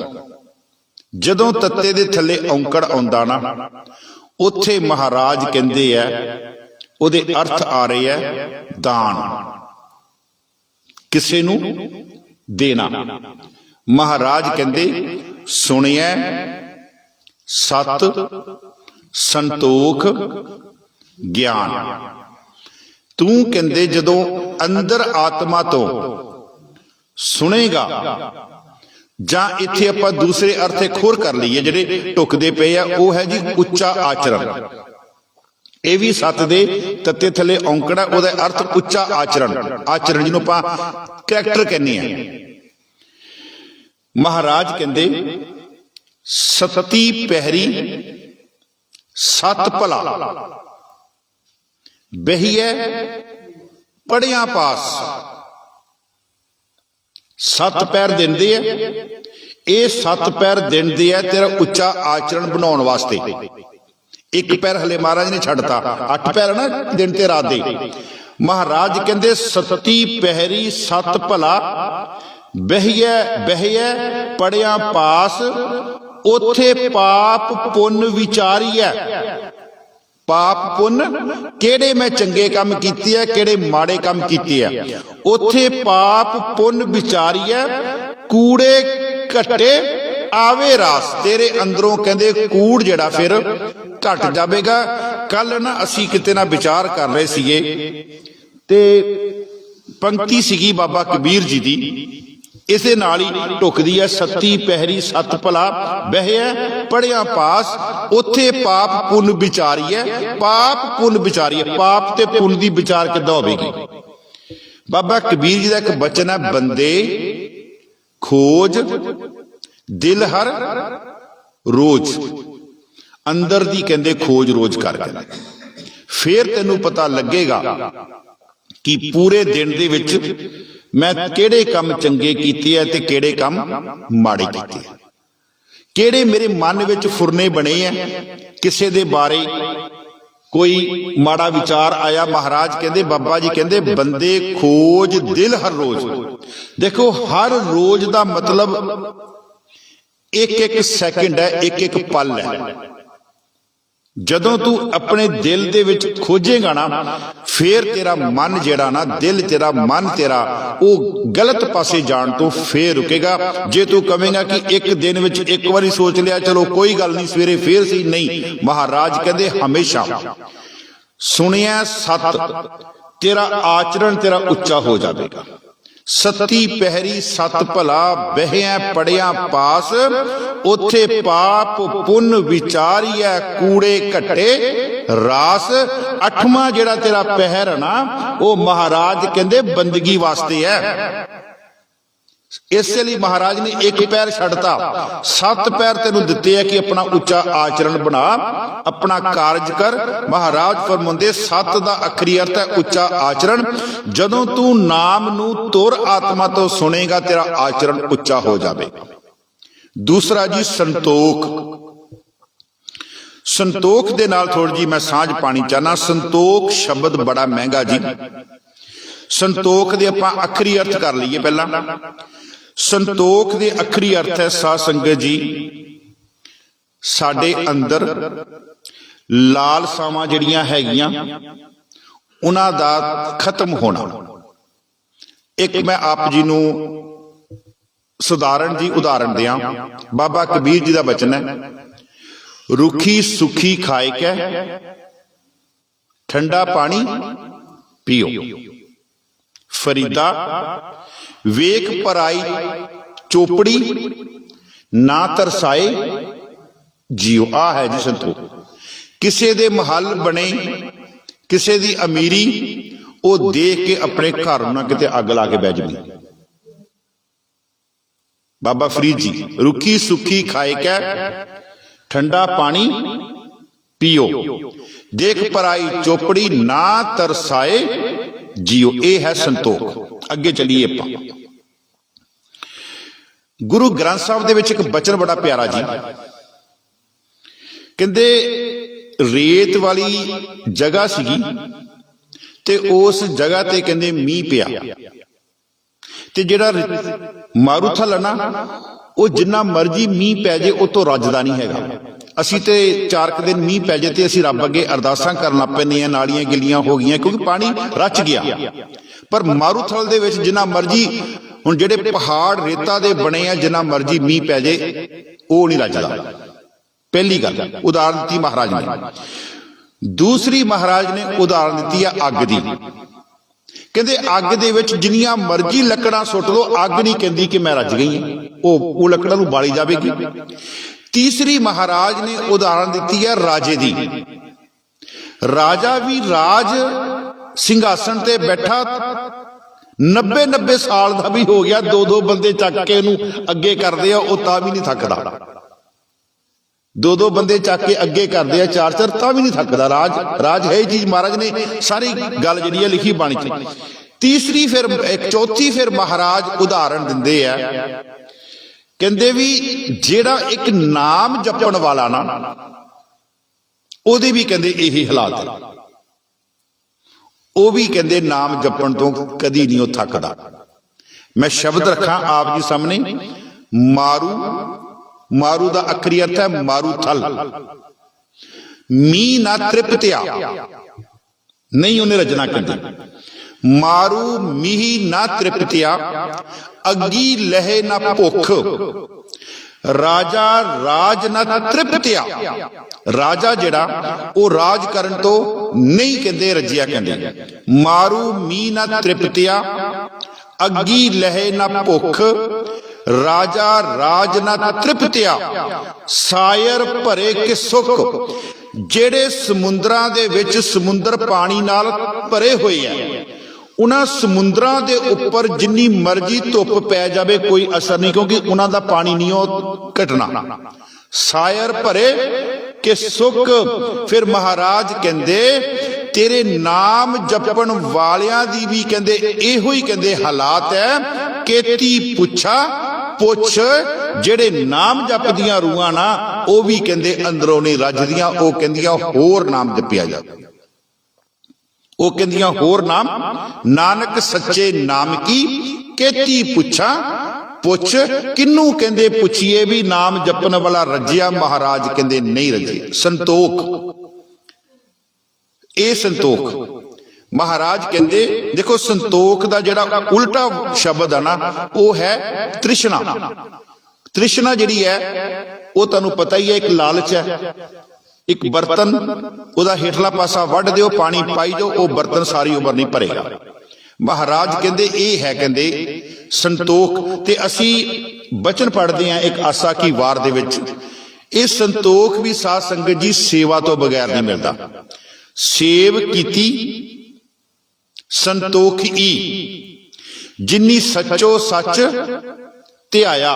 ਜਦੋਂ ਤੱਤੇ ਦੇ ਥੱਲੇ ਔਂਕੜ ਆਉਂਦਾ ਨਾ, ਉੱਥੇ ਮਹਾਰਾਜ ਕਹਿੰਦੇ ਆ ਉਹਦੇ ਅਰਥ ਆ ਰਹੇ ਆ ਦਾਨ, ਕਿਸੇ ਨੂੰ ਦੇਣਾ। ਮਹਾਰਾਜ ਕਹਿੰਦੇ ਸੁਣਿਆ ਸਤ ਸੰਤੋਖ ਗਿਆਨ। ਤੂੰ ਕਹਿੰਦੇ ਜਦੋਂ ਅੰਦਰ ਆਤਮਾ ਤੋਂ ਸੁਣੇਗਾ, ਜਾਂ ਇੱਥੇ ਆਪਾਂ ਦੂਸਰੇ ਅਰਥ ਇੱਕ ਹੋਰ ਕਰ ਲਈਏ ਜਿਹੜੇ ਟੁਕਦੇ ਪਏ ਆ, ਉਹ ਹੈ ਜੀ ਉੱਚਾ ਆਚਰਣ। ਇਹ ਵੀ 7 ਦੇ ਤੱਤੇ ਥੱਲੇ ਔਂਕੜਾ, ਉਹਦਾ ਅਰਥ ਉੱਚਾ ਆਚਰਣ। ਆਚਰਣ ਜਿਹਨੂੰ ਆਪਾਂ ਕਰੈਕਟਰ ਕਹਿੰਦੇ ਆ। ਮਹਾਰਾਜ ਕਹਿੰਦੇ ਸਤੀ ਪਹਿਰੀ 7 ਭਲਾ, ਬਹੀਏ ਪੜਿਆ ਪਾਸ। 7 ਪੈਰ ਦਿੰਦੇ ਆ, ਇਹ 7 ਪੈਰ ਦਿੰਦੇ ਆ ਤੇਰਾ ਉੱਚਾ ਆਚਰਣ ਬਣਾਉਣ ਵਾਸਤੇ। 1 ਪੈਰ ਹਲੇ ਮਹਾਰਾਜ ਨੇ ਛੱਡਤਾ, 8 ਪੈਰ ਨਾ ਦਿਨ ਤੇ ਰਾਤ ਦੇ। ਮਹਾਰਾਜ ਕਹਿੰਦੇ ਸਤੀ ਪਹਿਰੀ 7 ਭਲਾ, ਬਹੀਏ ਪੜਿਆ ਪਾਸ। ਉਥੇ ਪਾਪ ਪੁੰਨ ਵਿਚਾਰੀਐ। ਪਾਪ ਪੁੰਨ ਕਿਹੜੇ ਮੈਂ ਚੰਗੇ ਕੰਮ ਕੀਤੇ ਆ, ਕਿਹੜੇ ਮਾੜੇ ਕੰਮ ਕੀਤੇ ਆ, ਉਥੇ ਪਾਪ ਪੁੰਨ ਵਿਚਾਰੀਐ। ਕੂੜੇ ਘਟੇ ਆਵੇ ਰਾਸ। ਤੇਰੇ ਅੰਦਰੋਂ ਕਹਿੰਦੇ ਕੂੜ ਜਿਹੜਾ ਫਿਰ ਘਟ ਜਾਵੇਗਾ। ਕੱਲ ਨਾ ਅਸੀਂ ਕਿਤੇ ਨਾ ਵਿਚਾਰ ਕਰ ਰਹੇ ਸੀਗੇ, ਤੇ ਪੰਕਤੀ ਸੀਗੀ ਬਾਬਾ ਕਬੀਰ ਜੀ ਦੀ, ਇਸੇ ਨਾਲ ਹੀ ਢੁਕਦੀ ਹੈ। ਸਤੀ ਪਹਿਰੀ 7 ਭਲਾ, ਬਹਿਆ ਪੜਿਆ ਪਾਸ। ਉੱਥੇ ਪਾਪ ਪੁੰਨ ਵਿਚਾਰੀਐ। ਪਾਪ ਪੁੰਨ ਵਿਚਾਰੀਐ, ਪਾਪ ਤੇ ਪੁੰਨ ਦੀ ਵਿਚਾਰ ਕਿੱਦਾਂ ਹੋਵੇਗੀ? ਬਾਬਾ ਕਬੀਰ ਜੀ ਦਾ ਇੱਕ ਬਚਨ ਹੈ, ਬੰਦੇ ਖੋਜ ਦਿਲ ਹਰ ਰੋਜ਼। ਅੰਦਰ ਦੀ ਕਹਿੰਦੇ ਖੋਜ ਰੋਜ਼ ਕਰਕੇ, ਫੇਰ ਤੈਨੂੰ ਪਤਾ ਲੱਗੇਗਾ ਕਿ ਪੂਰੇ ਦਿਨ ਦੇ ਵਿੱਚ ਮੈਂ ਕਿਹੜੇ ਕੰਮ ਚੰਗੇ ਕੀਤੇ ਆ ਤੇ ਕਿਹੜੇ ਕੰਮ ਮਾੜੇ ਕੀਤੇ ਆ, ਕਿਹੜੇ ਮੇਰੇ ਮਨ ਵਿੱਚ ਫੁਰਨੇ ਬਣੇ ਆ, ਕਿਸੇ ਦੇ ਬਾਰੇ ਕੋਈ ਮਾੜਾ ਵਿਚਾਰ ਆਇਆ। ਮਹਾਰਾਜ ਕਹਿੰਦੇ, ਬਾਬਾ ਜੀ ਕਹਿੰਦੇ ਬੰਦੇ ਖੋਜ ਦਿਲ ਹਰ ਰੋਜ਼। ਦੇਖੋ ਹਰ ਰੋਜ਼ ਦਾ ਮਤਲਬ ਇੱਕ ਸੈਕਿੰਡ ਹੈ, ਇੱਕ ਪਲ ਹੈ। ਜਦੋਂ ਤੂੰ ਆਪਣੇ ਦਿਲ ਦੇ ਵਿੱਚ ਖੋਜੇਗਾ ਨਾ, ਫੇਰ ਤੇਰਾ ਮਨ ਜਿਹੜਾ ਨਾ, ਦਿਲ ਤੇਰਾ, ਮਨ ਤੇਰਾ, ਉਹ ਗਲਤ ਪਾਸੇ ਜਾਣ ਤੋਂ ਫੇਰ ਰੁਕੇਗਾ। ਜੇ ਤੂੰ ਕਹੇਂਗਾ ਕਿ ਇੱਕ ਦਿਨ ਵਿੱਚ ਇੱਕ ਵਾਰੀ ਸੋਚ ਲਿਆ, ਚਲੋ ਕੋਈ ਗੱਲ ਨਹੀਂ, ਸਵੇਰੇ ਫੇਰ ਸੀ, ਨਹੀਂ। ਮਹਾਰਾਜ ਕਹਿੰਦੇ ਹਮੇਸ਼ਾ ਸੁਣਿਆ ਸਤ, ਤੇਰਾ ਆਚਰਣ ਤੇਰਾ ਉੱਚਾ ਹੋ ਜਾਵੇਗਾ। ਸਤੀ ਪਹਿਰੀ 7 ਭਲਾ, ਬਹਿਆ ਪੜਿਆ ਪਾਸ। ਉਥੇ ਪਾਪ ਪੁੰਨ ਵਿਚਾਰੀਐ, ਕੂੜੇ ਘਟੇ ਰਾਸ। 8ਵਾਂ ਜਿਹੜਾ ਤੇਰਾ ਪਹਿਰ ਨਾ, ਉਹ ਮਹਾਰਾਜ ਕਹਿੰਦੇ ਬੰਦਗੀ ਵਾਸਤੇ ਹੈ। ਇਸੇ ਲਈ ਮਹਾਰਾਜ ਨੇ 1 ਪੈਰ ਛੱਡਤਾ, 7 ਪੈਰ ਤੈਨੂੰ ਦਿੱਤੇ ਆ ਕਿ ਆਪਣਾ ਉੱਚਾ ਆਚਰਣ ਬਣਾ, ਆਪਣਾ ਕਾਰਜ ਕਰ। ਮਹਾਰਾਜ ਫਰਮਾਉਂਦੇ 7 ਦਾ ਅਖਰੀ ਅਰਥ ਹੈ ਉੱਚਾ ਆਚਰਣ। ਜਦੋਂ ਤੂੰ ਨਾਮ ਨੂੰ ਤੁਰ ਆਤਮਾ ਤੋਂ ਸੁਣੇਗਾ, ਤੇਰਾ ਆਚਰਣ ਉੱਚਾ ਹੋ ਜਾਵੇ। ਦੂਸਰਾ ਜੀ ਸੰਤੋਖ। ਸੰਤੋਖ ਦੇ ਨਾਲ ਥੋੜੀ ਜੀ ਮੈਂ ਸਾਂਝ ਪਾਣੀ ਚਾਹਨਾ। ਸੰਤੋਖ ਸ਼ਬਦ ਬੜਾ ਮਹਿੰਗਾ ਜੀ। ਸੰਤੋਖ ਦੇ ਆਪਾਂ ਅੱਖਰੀ ਅਰਥ ਕਰ ਲਈਏ ਪਹਿਲਾਂ। ਸੰਤੋਖ ਦੇ ਅੱਖਰੀ ਅਰਥ ਹੈ ਸਾਧ ਸੰਗਤ ਜੀ, ਸਾਡੇ ਅੰਦਰ ਲਾਲਸਾਵਾਂ ਜਿਹੜੀਆਂ ਹੈਗੀਆਂ ਉਹਨਾਂ ਦਾ ਖਤਮ ਹੋਣਾ। ਇੱਕ ਮੈਂ ਆਪ ਜੀ ਨੂੰ ਉਦਾਹਰਣ ਦਿਆਂ। ਬਾਬਾ ਕਬੀਰ ਜੀ ਦਾ ਬਚਨ ਹੈ, ਰੁੱਖੀ ਸੁੱਖੀ ਖਾਏ ਕੈ ਠੰਡਾ ਪਾਣੀ ਪੀਓ, ਫਰੀਦਾ ਵੇਖ ਪਰਾਈ ਚੋਪੜੀ ਨਾ ਤਰਸਾਏ ਜੀਓ। ਆ ਹੈ ਜੀ ਸੰਤੋਖ। ਕਿਸੇ ਦੇ ਮਹੱਲ ਬਣੇ, ਕਿਸੇ ਦੀ ਅਮੀਰੀ, ਉਹ ਦੇਖ ਕੇ ਆਪਣੇ ਘਰ ਨੂੰ ਨਾ ਕਿਤੇ ਅੱਗ ਲਾ ਕੇ ਬਹਿ ਜਾਵੇ। ਬਾਬਾ ਫਰੀਦ ਜੀ, ਰੁੱਖੀ ਸੁੱਖੀ ਖਾਏ ਕੈ ਠੰਡਾ ਪਾਣੀ ਪੀਓ, ਦੇਖ ਪਰਾਈ ਚੋਪੜੀ ਨਾ ਤਰਸਾਏ ਜੀਓ। ਇਹ ਹੈ ਸੰਤੋਖ। ਅੱਗੇ ਚੱਲੀਏ ਆਪਾਂ। ਗੁਰੂ ਗ੍ਰੰਥ ਸਾਹਿਬ ਦੇ ਵਿੱਚ ਇੱਕ ਬਚਨ ਬੜਾ ਪਿਆਰਾ ਜੀ, ਕਹਿੰਦੇ ਰੇਤ ਵਾਲੀ ਜਗ੍ਹਾ ਸੀਗੀ ਤੇ ਉਸ ਜਗ੍ਹਾ ਤੇ ਕਹਿੰਦੇ ਮੀਂਹ ਪਿਆ, ਤੇ ਜਿਹੜਾ ਮਾਰੂਥਲ ਹੈ ਨਾ, ਉਹ ਜਿੰਨਾ ਮਰਜੀ ਮੀਂਹ ਪੈ ਜੇ ਉਹ ਤੋਂ ਰੱਜਦਾ ਨਹੀਂ ਹੈਗਾ। ਅਸੀਂ ਤੇ 4 ਦਿਨ ਮੀਂਹ ਪੈ ਜੇ ਤੇ ਅਸੀਂ ਰੱਬ ਅੱਗੇ ਅਰਦਾਸਾਂ ਕਰਨ ਲੱਗ ਪੈਂਦੇ ਹਾਂ, ਨਾਲੀਆਂ ਗਿੱਲੀਆਂ ਹੋ ਗਈਆਂ ਕਿਉਂਕਿ ਪਾਣੀ ਰਚ ਗਿਆ। ਪਰ ਮਾਰੂਥਲ ਦੇ ਵਿੱਚ ਜਿੰਨਾ ਮਰਜੀ, ਹੁਣ ਜਿਹੜੇ ਪਹਾੜ ਰੇਤਾ ਦੇ ਬਣੇ ਆ, ਜਿੰਨਾ ਮਰਜੀ ਮੀਂਹ ਪੈ ਜੇ ਉਹ ਨਹੀਂ ਰੱਜਦਾ। ਪਹਿਲੀ ਗੱਲ ਉਦਾਹਰਨ ਦਿੱਤੀ ਮਹਾਰਾਜ ਨੇ। ਦੂਸਰੀ ਮਹਾਰਾਜ ਨੇ ਉਦਾਹਰਨ ਦਿੱਤੀ ਆ ਅੱਗ ਦੀ। ਕਹਿੰਦੇ ਅੱਗ ਦੇ ਵਿੱਚ ਜਿੰਨੀਆਂ ਮਰਜ਼ੀ ਲੱਕੜਾਂ ਸੁੱਟ ਦੋ, ਅੱਗ ਨਹੀਂ ਕਹਿੰਦੀ ਕਿ ਮੈਂ ਰੱਜ ਗਈ ਹਾਂ, ਉਹ ਲੱਕੜਾਂ ਨੂੰ ਬਾਲੀ ਜਾਵੇਗੀ। ਤੀਸਰੀ ਮਹਾਰਾਜ ਨੇ ਉਦਾਹਰਨ ਦਿੱਤੀ ਹੈ ਰਾਜੇ ਦੀ। ਰਾਜਾ ਵੀ ਰਾਜ ਸਿੰਘਾਸਣ ਤੇ ਬੈਠਾ 90 ਸਾਲ ਦਾ ਵੀ ਹੋ ਗਿਆ, 2 ਬੰਦੇ ਚੱਕ ਕੇ ਉਹਨੂੰ ਅੱਗੇ ਕਰਦੇ ਆ, ਉਹ ਤਾਂ ਵੀ ਨਹੀਂ ਥੱਕਦਾ। 2 ਬੰਦੇ ਚੱਕ ਕੇ ਅੱਗੇ ਕਰਦੇ ਆ, 4 ਤਾਂ ਵੀ ਨਹੀਂ ਥੱਕਦਾ। ਰਾਜ ਹੈ ਚੀਜ਼। ਮਹਾਰਾਜ ਨੇ ਸਾਰੀ ਗੱਲ ਜਿਹੜੀ ਹੈ ਲਿਖੀ ਬਾਣੀ ਚ। ਚੌਥੀ ਫਿਰ ਮਹਾਰਾਜ ਉਦਾਹਰਣ ਦਿੰਦੇ ਆ, ਕਹਿੰਦੇ ਵੀ ਜਿਹੜਾ ਇੱਕ ਨਾਮ ਜਪਣ ਵਾਲਾ ਨਾ, ਉਹਦੇ ਵੀ ਕਹਿੰਦੇ ਇਹੀ ਹਾਲਾਤ ਹੈ। ਉਹ ਵੀ ਕਹਿੰਦੇ ਨਾਮ ਜਪਣ ਤੋਂ ਕਦੀ ਨਹੀਂ ਉਹ ਥੱਕਦਾ। ਮੈਂ ਸ਼ਬਦ ਰੱਖਾਂ ਆਪ ਜੀ ਸਾਹਮਣੇ। ਮਾਰੂ ਦਾ ਅੱਖਰੀ ਅਰਥ ਹੈ ਮਾਰੂਥਲ। ਮੀਂਹ ਨਾ ਤ੍ਰਿਪਤਿਆ, ਨਹੀਂ ਉਹਨੇ ਰਜਨਾ ਕਹਿੰਦੇ। ਮਾਰੂ ਮੀਂਹ ਨਾ ਤ੍ਰਿਪਤਿਆ, ਅੱਗੀ ਲਹੇ ਨਾ ਭੁੱਖ, ਰਾਜਾ ਰਾਜ ਨਾ ਤ੍ਰਿਪਤਿਆ। ਰਾਜਾ ਜਿਹੜਾ ਉਹ ਰਾਜ ਕਰਨ ਤੋਂ ਨਹੀਂ ਕਹਿੰਦੇ ਰੱਜਿਆ। ਕਹਿੰਦੇ ਮਾਰੂ ਮੀਂਹ ਨਾ ਤ੍ਰਿਪਤਿਆ, ਅੱਗੀ ਲਹੇ ਨਾ ਭੁੱਖ, ਰਾਜਾ ਰਾਜ ਨਾ ਤ੍ਰਿਪਤਿਆ, ਸਾਇਰ ਭਰੇ ਕਿ ਸੁਖ। ਜਿਹੜੇ ਸਮੁੰਦਰਾਂ ਦੇ ਵਿੱਚ ਸਮੁੰਦਰ ਪਾਣੀ ਨਾਲ ਭਰੇ ਹੋਏ ਆ, ਉਹਨਾਂ ਸਮੁੰਦਰਾਂ ਦੇ ਉੱਪਰ ਜਿੰਨੀ ਮਰਜ਼ੀ ਧੁੱਪ ਪੈ ਜਾਵੇ ਕੋਈ ਅਸਰ ਨਹੀਂ, ਕਿਉਂਕਿ ਉਹਨਾਂ ਦਾ ਪਾਣੀ ਨਹੀਂ ਉਹ ਘਟਣਾ। ਸਾਇਰ ਭਰੇ ਕਿ ਸੁਖ। ਫਿਰ ਮਹਾਰਾਜ ਕਹਿੰਦੇ ਤੇਰੇ ਨਾਮ ਜਪਣ ਵਾਲਿਆਂ ਦੀ ਵੀ ਕਹਿੰਦੇ ਇਹੋ ਹੀ ਕਹਿੰਦੇ ਹਾਲਾਤ ਹੈ। ਕੇਤੀ ਪੁੱਛ ਜਿਹੜੇ ਨਾਮ ਜਪਦੀਆਂ ਰੂਹਾਂ ਨਾ, ਉਹ ਵੀ ਕਹਿੰਦੇ ਅੰਦਰੋਂ ਨਹੀਂ ਰੱਜਦੀਆਂ। ਉਹ ਕਹਿੰਦੀਆਂ ਹੋਰ ਨਾਮ ਜਪਿਆ ਜਾਵੇ। ਉਹ ਕਹਿੰਦੀਆਂ ਹੋਰ ਨਾਮ, ਨਾਨਕ ਸੱਚੇ ਨਾਮ ਕੀ ਕੇਤੀ ਪੁੱਛ। ਕਿਹਨੂੰ ਕਹਿੰਦੇ ਪੁੱਛੀਏ ਵੀ ਨਾਮ ਜਪਣ ਵਾਲਾ ਰੱਜਿਆ? ਮਹਾਰਾਜ ਕਹਿੰਦੇ ਨਹੀਂ ਰੱਜਿਆ। ਸੰਤੋਖ, ਇਹ ਸੰਤੋਖ। ਮਹਾਰਾਜ ਕਹਿੰਦੇ ਦੇਖੋ ਸੰਤੋਖ ਦਾ ਜਿਹੜਾ ਉਲਟਾ ਸ਼ਬਦ ਹੈ ਨਾ, ਉਹ ਹੈ ਤ੍ਰਿਸ਼ਨਾ। ਤ੍ਰਿਸ਼ਨਾ ਜਿਹੜੀ ਹੈ ਉਹ ਤੁਹਾਨੂੰ ਪਤਾ ਹੀ ਹੈ, ਇੱਕ ਲਾਲਚ ਹੈ। ਇੱਕ ਬਰਤਨ, ਉਹਦਾ ਹੇਠਲਾ ਪਾਸਾ ਵੱਢ ਦਿਓ, ਪਾਣੀ ਪਾਈ ਜਾਓ, ਉਹ ਬਰਤਨ ਸਾਰੀ ਉਮਰ ਨਹੀਂ ਭਰੇਗਾ। ਮਹਾਰਾਜ ਕਹਿੰਦੇ ਇਹ ਹੈ ਕਹਿੰਦੇ ਸੰਤੋਖ। ਤੇ ਅਸੀਂ ਬਚਨ ਪੜ੍ਹਦੇ ਹਾਂ ਇੱਕ ਆਸਾ ਕੀ ਵਾਰ ਦੇ ਵਿੱਚ, ਇਹ ਸੰਤੋਖ ਵੀ ਸਾਧ ਸੰਗਤ ਜੀ ਸੇਵਾ ਤੋਂ ਬਗੈਰ ਨਹੀਂ ਮਿਲਦਾ। ਸੇਵ ਕੀਤੀ ਸੰਤੋਖੀ, ਜਿਨੀ ਸੱਚੋ ਸੱਚ ਧਿਆਇਆ,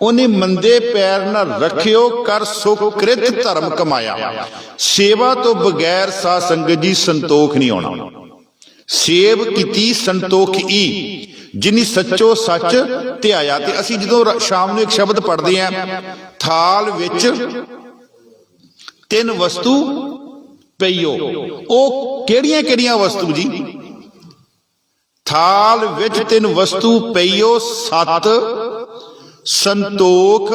ਉਹਨੇ ਮੰਦੇ ਪੈਰ ਨਾ ਰੱਖਿਓ, ਕਰ ਸੁਖ ਕ੍ਰਿਤ ਧਰਮ ਕਮਾਇਆ। ਸੇਵਾ ਤੋਂ ਬਗੈਰ ਸਾਧ ਸੰਗਤ ਜੀ ਸੰਤੋਖ ਨਹੀਂ ਆਉਣਾ। ਸੇਵ ਕੀਤੀ ਸੰਤੋਖੀ, ਜਿਨੀ ਸੱਚੋ ਸੱਚ ਧਿਆਇਆ। ਤੇ ਅਸੀਂ ਜਦੋਂ ਸ਼ਾਮ ਨੂੰ ਇੱਕ ਸ਼ਬਦ ਪੜ੍ਹਦੇ ਆਂ, ਥਾਲ ਵਿੱਚ ਤਿੰਨ ਵਸਤੂ ਪਈਓ। ਉਹ ਕਿਹੜੀਆਂ ਕਿਹੜੀਆਂ ਵਸਤੂ ਜੀ? ਥਾਲ ਵਿੱਚ ਤਿੰਨ ਵਸਤੂ ਪਈਓ, ਸਤ ਸੰਤੋਖ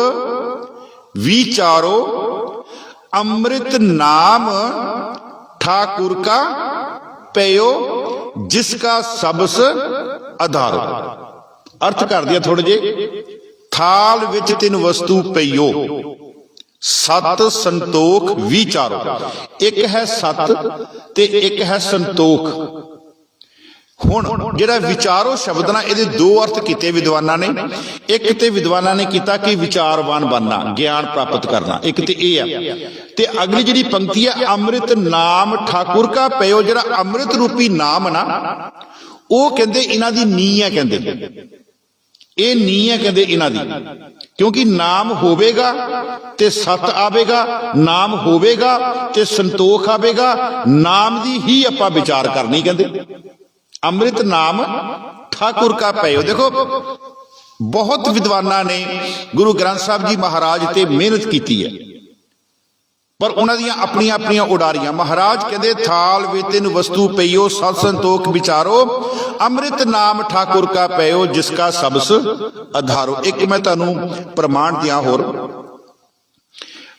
विचारो, अमृत नाम ठाकुर का पयो, जिसका सबस आधारो। अर्थ कर दिया थोड़े जे। थाल विच तिन वस्तु पईओ, सत संतोख विचारो। एक है सत ते एक है संतोख। ਹੁਣ ਜਿਹੜਾ ਵਿਚਾਰੋ ਸ਼ਬਦ ਨਾ, ਇਹਦੇ ਦੋ ਅਰਥ ਕੀਤੇ ਵਿਦਵਾਨਾਂ ਨੇ। ਇੱਕ ਤੇ ਵਿਦਵਾਨਾਂ ਨੇ ਕੀਤਾ ਕਿ ਵਿਚਾਰਵਾਨ ਬਣਨਾ, ਗਿਆਨ ਪ੍ਰਾਪਤ ਕਰਨਾ, ਇੱਕ ਤੇ ਇਹ ਆ। ਤੇ ਅਗਲੀ ਜਿਹੜੀ ਪੰਕਤੀ ਆ, ਅੰਮ੍ਰਿਤ ਨਾਮ ਠਾਕੁਰ ਕਾ ਪਇਓ, ਜਿਹੜਾ ਅੰਮ੍ਰਿਤ ਰੂਪੀ ਨਾਮ ਨਾ, ਉਹ ਕਹਿੰਦੇ ਇਹਨਾਂ ਦੀ ਨੀਂਹ ਹੈ। ਕਹਿੰਦੇ ਇਹ ਨੀਂਹ ਹੈ, ਕਹਿੰਦੇ ਇਹਨਾਂ ਦੀ, ਕਿਉਂਕਿ ਨਾਮ ਹੋਵੇਗਾ ਤੇ ਸਤ ਆਵੇਗਾ, ਨਾਮ ਹੋਵੇਗਾ ਤੇ ਸੰਤੋਖ ਆਵੇਗਾ, ਨਾਮ ਦੀ ਹੀ ਆਪਾਂ ਵਿਚਾਰ ਕਰਨੀ। ਕਹਿੰਦੇ ਅੰਮ੍ਰਿਤ ਨਾਮ ਠਾकुर का पयो। देखो बहुत विद्वाना ने गुरु ग्रंथ साहब जी महाराज ते मेहनत की है, पर उन्होंने अपनी अपनी उडारियां। महाराज कहते थाल विच तिन वस्तु पईओ, सत संतोख विचारो, अमृत नाम ठाकुर का पयो, जिसका सबस आधारो। एक मैं तुहानू प्रमाण दियां होर।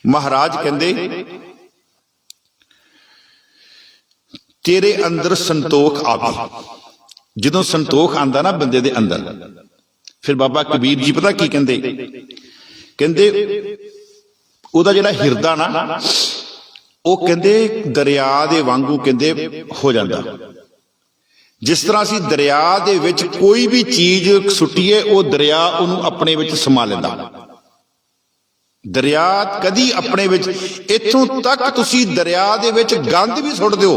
महाराज कहते तेरे अंदर संतोख आवे। जदों संतोख आंदा ना बंदे दे अंदर, फिर बाबा कबीर जी पता की कहंदे, कहंदे ओदा जिहड़ा हिरदा ना, वो कहंदे दरिया दे वांगू कहंदे हो जांदा। जिस तरह असीं दरिया दे विच कोई भी चीज सुट्टीए, वो दरिया उहनूं अपने विच समा लैंदा। दरिया कदी अपने विच, इत्थों तक तुसीं दरिया दे विच गंद भी सुट दिओ,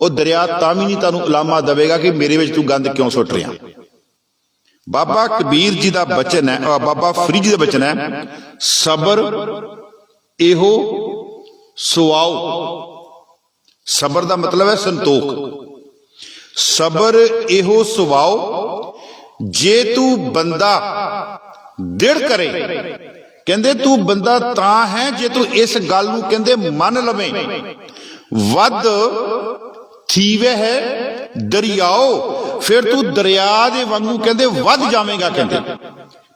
ਉਹ ਦਰਿਆ ਤਾਂ ਵੀ ਨਹੀਂ ਤੁਹਾਨੂੰ ਉਲਾਮਾ ਦੇਵੇਗਾ ਕਿ ਮੇਰੇ ਵਿੱਚ ਤੂੰ ਗੰਦ ਕਿਉਂ ਸੁੱਟ ਰਿਹਾ। ਬਾਬਾ ਕਬੀਰ ਜੀ ਦਾ ਬਚਨ ਹੈ, ਬਾਬਾ ਫਰੀਦ ਜੀ ਦਾ ਬਚਨ ਹੈ, ਸਬਰ ਇਹੋ ਸੁਆਓ। ਸਬਰ ਦਾ ਮਤਲਬ ਹੈ ਸੰਤੋਖ। ਸਬਰ ਇਹੋ ਸੁਆਓ, ਜੇ ਤੂੰ ਬੰਦਾ ਦਿੜ ਕਰੇ। ਕਹਿੰਦੇ ਤੂੰ ਬੰਦਾ ਤਾਂ ਹੈ ਜੇ ਤੂੰ ਇਸ ਗੱਲ ਨੂੰ ਕਹਿੰਦੇ ਮੰਨ ਲਵੇਂ। ਵੱਧ थीवे है दरियाओ, फिर तू दरिया दे वांगू कहंदे वध जावेगा। कहंदे